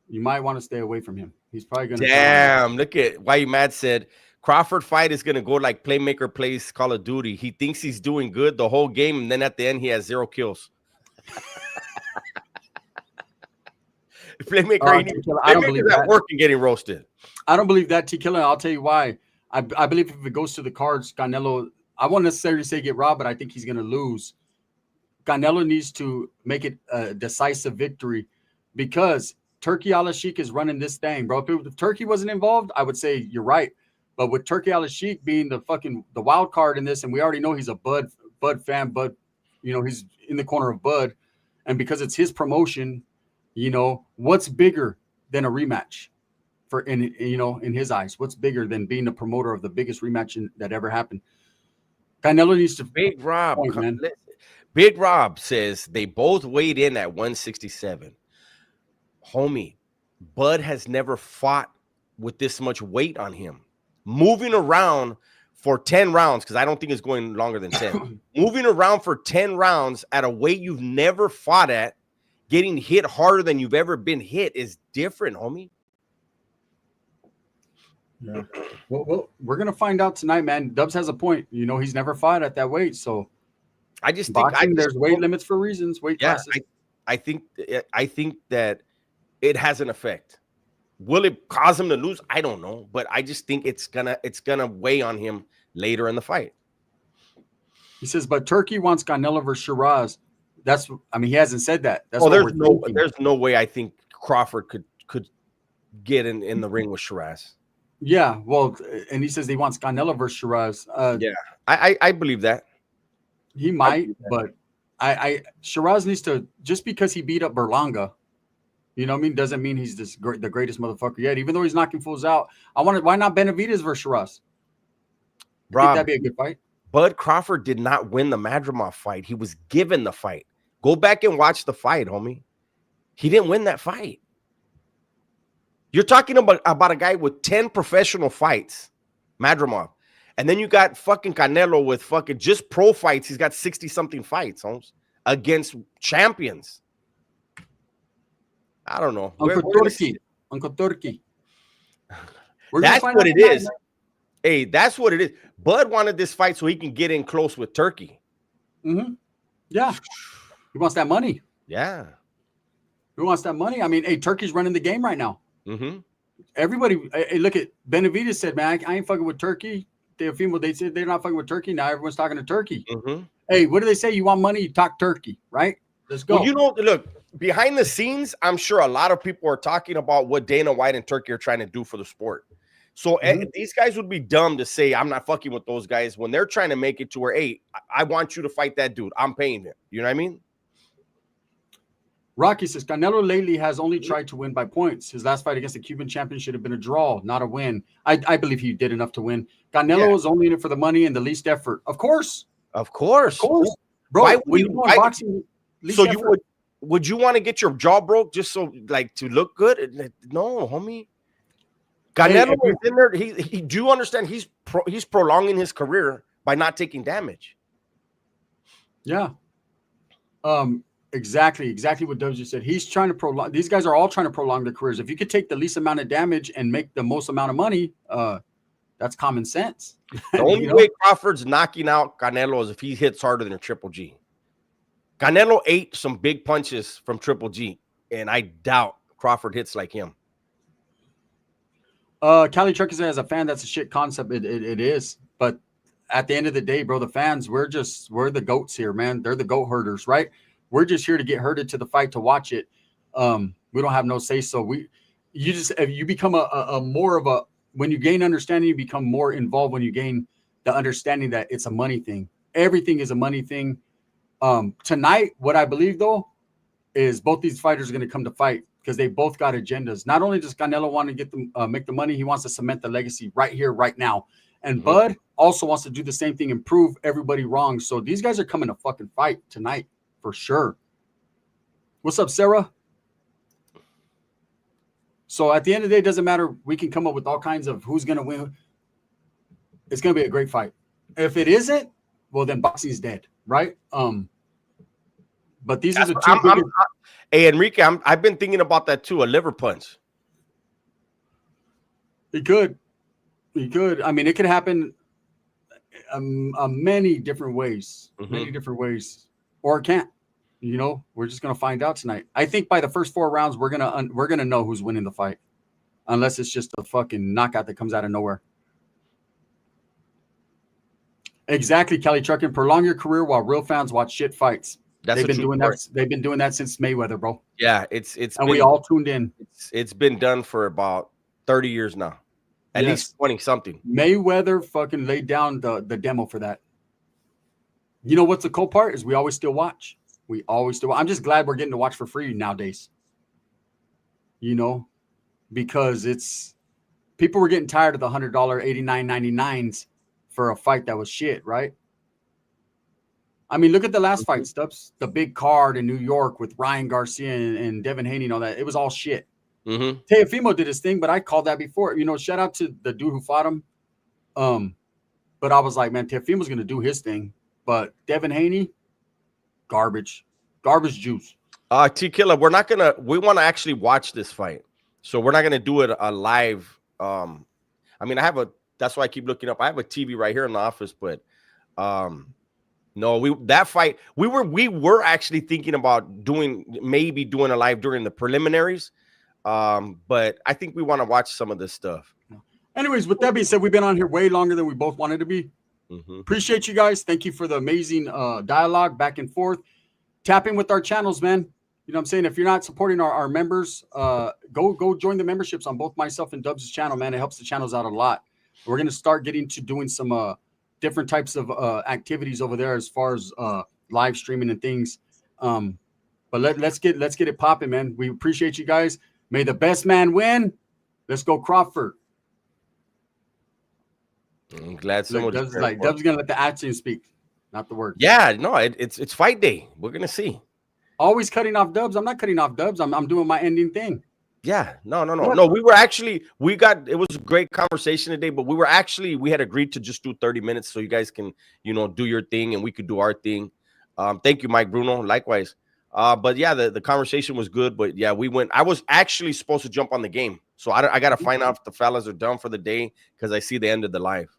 You might want to stay away from him. He's probably going to. Damn, look at why you mad said Crawford fight is going to go like Playmaker plays Call of Duty. He thinks he's doing good the whole game, and then at the end, he has 0 kills. Playmaker, I don't believe that. Work and getting roasted. I don't believe that, T-Killer. I'll tell you why. I believe if it goes to the cards, Canelo, I won't necessarily say get robbed, but I think he's going to lose. Canelo needs to make it a decisive victory because Turki Al-Sheikh is running this thing, bro. If Turki wasn't involved, I would say you're right. But with Turki Al-Sheikh being the wild card in this, and we already know he's a Bud fan, Bud, he's in the corner of Bud. And because it's his promotion, what's bigger than a rematch? in his eyes? What's bigger than being the promoter of the biggest rematch that ever happened? Canelo needs to Big Rob. point, man. Big Rob says they both weighed in at 167. Homie, Bud has never fought with this much weight on him. Moving around for 10 rounds, because I don't think it's going longer than 10. Moving around for 10 rounds at a weight you've never fought at, getting hit harder than you've ever been hit is different, homie. Yeah. Well, we're gonna find out tonight, man. Dubs has a point. He's never fought at that weight, so I just think there's weight limits for reasons. Weight classes. I think that it has an effect. Will it cause him to lose? I don't know, but I just think it's gonna weigh on him later in the fight. He says, but Turkey wants Canelo versus Shiraz. He hasn't said that. That's there's no way I think Crawford could get in the ring with Shiraz. Yeah, well, and he says he wants Canelo versus Shiraz. Yeah, I believe that. He might, but Shiraz needs to, just because he beat up Berlanga, doesn't mean he's the greatest motherfucker yet. Even though he's knocking fools out, why not Benavidez versus Shiraz? Rob, that'd be a good fight. Bud Crawford did not win the Madrimov fight. He was given the fight. Go back and watch the fight, homie. He didn't win that fight. You're talking about a guy with 10 professional fights, Madrimov. And then you got fucking Canelo with fucking just pro fights. He's got 60-something fights, Holmes, against champions. I don't know. Uncle Turkey. That's what it is. Hey, that's what it is. Bud wanted this fight so he can get in close with Turkey. Mm-hmm. Yeah. He wants that money. Yeah. He wants that money. Turkey's running the game right now. Mm-hmm. Everybody, look at Benavidez said, man, I ain't fucking with Turkey. Teofimo, they said they're not fucking with Turkey. Now everyone's talking to Turkey. Mm-hmm. Hey, what do they say? You want money, you talk Turkey, right? Let's go. Well, look, behind the scenes, I'm sure a lot of people are talking about what Dana White and Turkey are trying to do for the sport. So these guys would be dumb to say, I'm not fucking with those guys when they're trying to make it to where, hey, I want you to fight that dude. I'm paying him. You know what I mean? Rocky says, Canelo lately has only tried to win by points. His last fight against the Cuban champion should have been a draw, not a win. I believe he did enough to win. Canelo is only in it for the money and the least effort. Of course. Bro, boxing, so effort. Would you want to get your jaw broke just so to look good? No, homie. Canelo is in there. He do you understand he's prolonging his career by not taking damage. Yeah. Exactly what Dubs just said. He's trying to prolong. These guys are all trying to prolong their careers. If you could take the least amount of damage and make the most amount of money, that's common sense. The only way Crawford's knocking out Canelo is if he hits harder than a Triple G. Canelo ate some big punches from Triple G, and I doubt Crawford hits like him. Cali Trucker says, as a fan, that's a shit concept. It is, but at the end of the day, bro, the fans, we're the goats here, man. They're the goat herders, right? We're just here to get herded to the fight to watch it. We don't have no say. So you become when you gain understanding, you become more involved when you gain the understanding that it's a money thing. Everything is a money thing. Tonight, what I believe though, is both these fighters are going to come to fight because they both got agendas. Not only does Canelo want to get them, make the money, he wants to cement the legacy right here, right now. And Bud also wants to do the same thing and prove everybody wrong. So these guys are coming to fucking fight tonight for sure. What's up, Sarah? So at the end of the day, it doesn't matter. We can come up with all kinds of who's going to win. It's going to be a great fight. If it isn't, well, then boxing's dead, right? But these are the two. Hey, Enrique, I've been thinking about that too. A liver punch. It could. It could happen many different ways. Many different ways, or it can't. We're just gonna find out tonight. I think by the first 4 rounds, we're gonna know who's winning the fight, unless it's just a fucking knockout that comes out of nowhere. Exactly, Kelly Truckin. Prolong your career while real fans watch shit fights. They've been doing that. They've been doing that since Mayweather, bro. Yeah, we all tuned in. It's been done for about 30 years now, at least 20 something. Mayweather fucking laid down the demo for that. You know what's the cool part is we always still watch. I'm just glad we're getting to watch for free nowadays. Because people were getting tired of the $100 $89.99s for a fight that was shit, right? I mean, look at the last fight, Stubbs. The big card in New York with Ryan Garcia and Devin Haney and all that. It was all shit. Teofimo did his thing, but I called that before. You know, shout out to the dude who fought him. But I was like, man, Teofimo's going to do his thing. But Devin Haney, garbage juice. T-Killer, we want to actually watch this fight. So we're not going to do it a live. I mean, that's why I keep looking up. I have a TV right here in the office, but no, that fight, we were actually thinking about maybe doing a live during the preliminaries. But I think we want to watch some of this stuff. Anyways, with that being said, we've been on here way longer than we both wanted to be. Appreciate you guys. Thank you for the amazing dialogue back and forth. Tap in with our channels, man. You know what I'm saying? If you're not supporting our members, go join the memberships on both myself and Dubs' channel, man. It helps the channels out a lot. We're going to start getting to doing some different types of activities over there as far as live streaming and things. But let's get it popping, man. We appreciate you guys. May the best man win. Let's go, Crawford. I'm glad someone Dubs gonna let the action speak, not the words. Yeah, no, it's fight day. We're gonna see. Always cutting off Dubs. I'm not cutting off Dubs. I'm doing my ending thing. Yeah, no. It was a great conversation today, but we had agreed to just do 30 minutes so you guys can, do your thing and we could do our thing. Thank you, Mike Bruno. Likewise. But yeah, the conversation was good, but yeah, I was actually supposed to jump on the game. So I got to find out if the fellas are done for the day because I see the end of the live.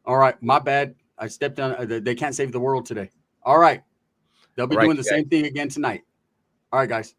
All right. My bad. I stepped on. They can't save the world today. All right. They'll be doing the same thing again tonight. All right, guys.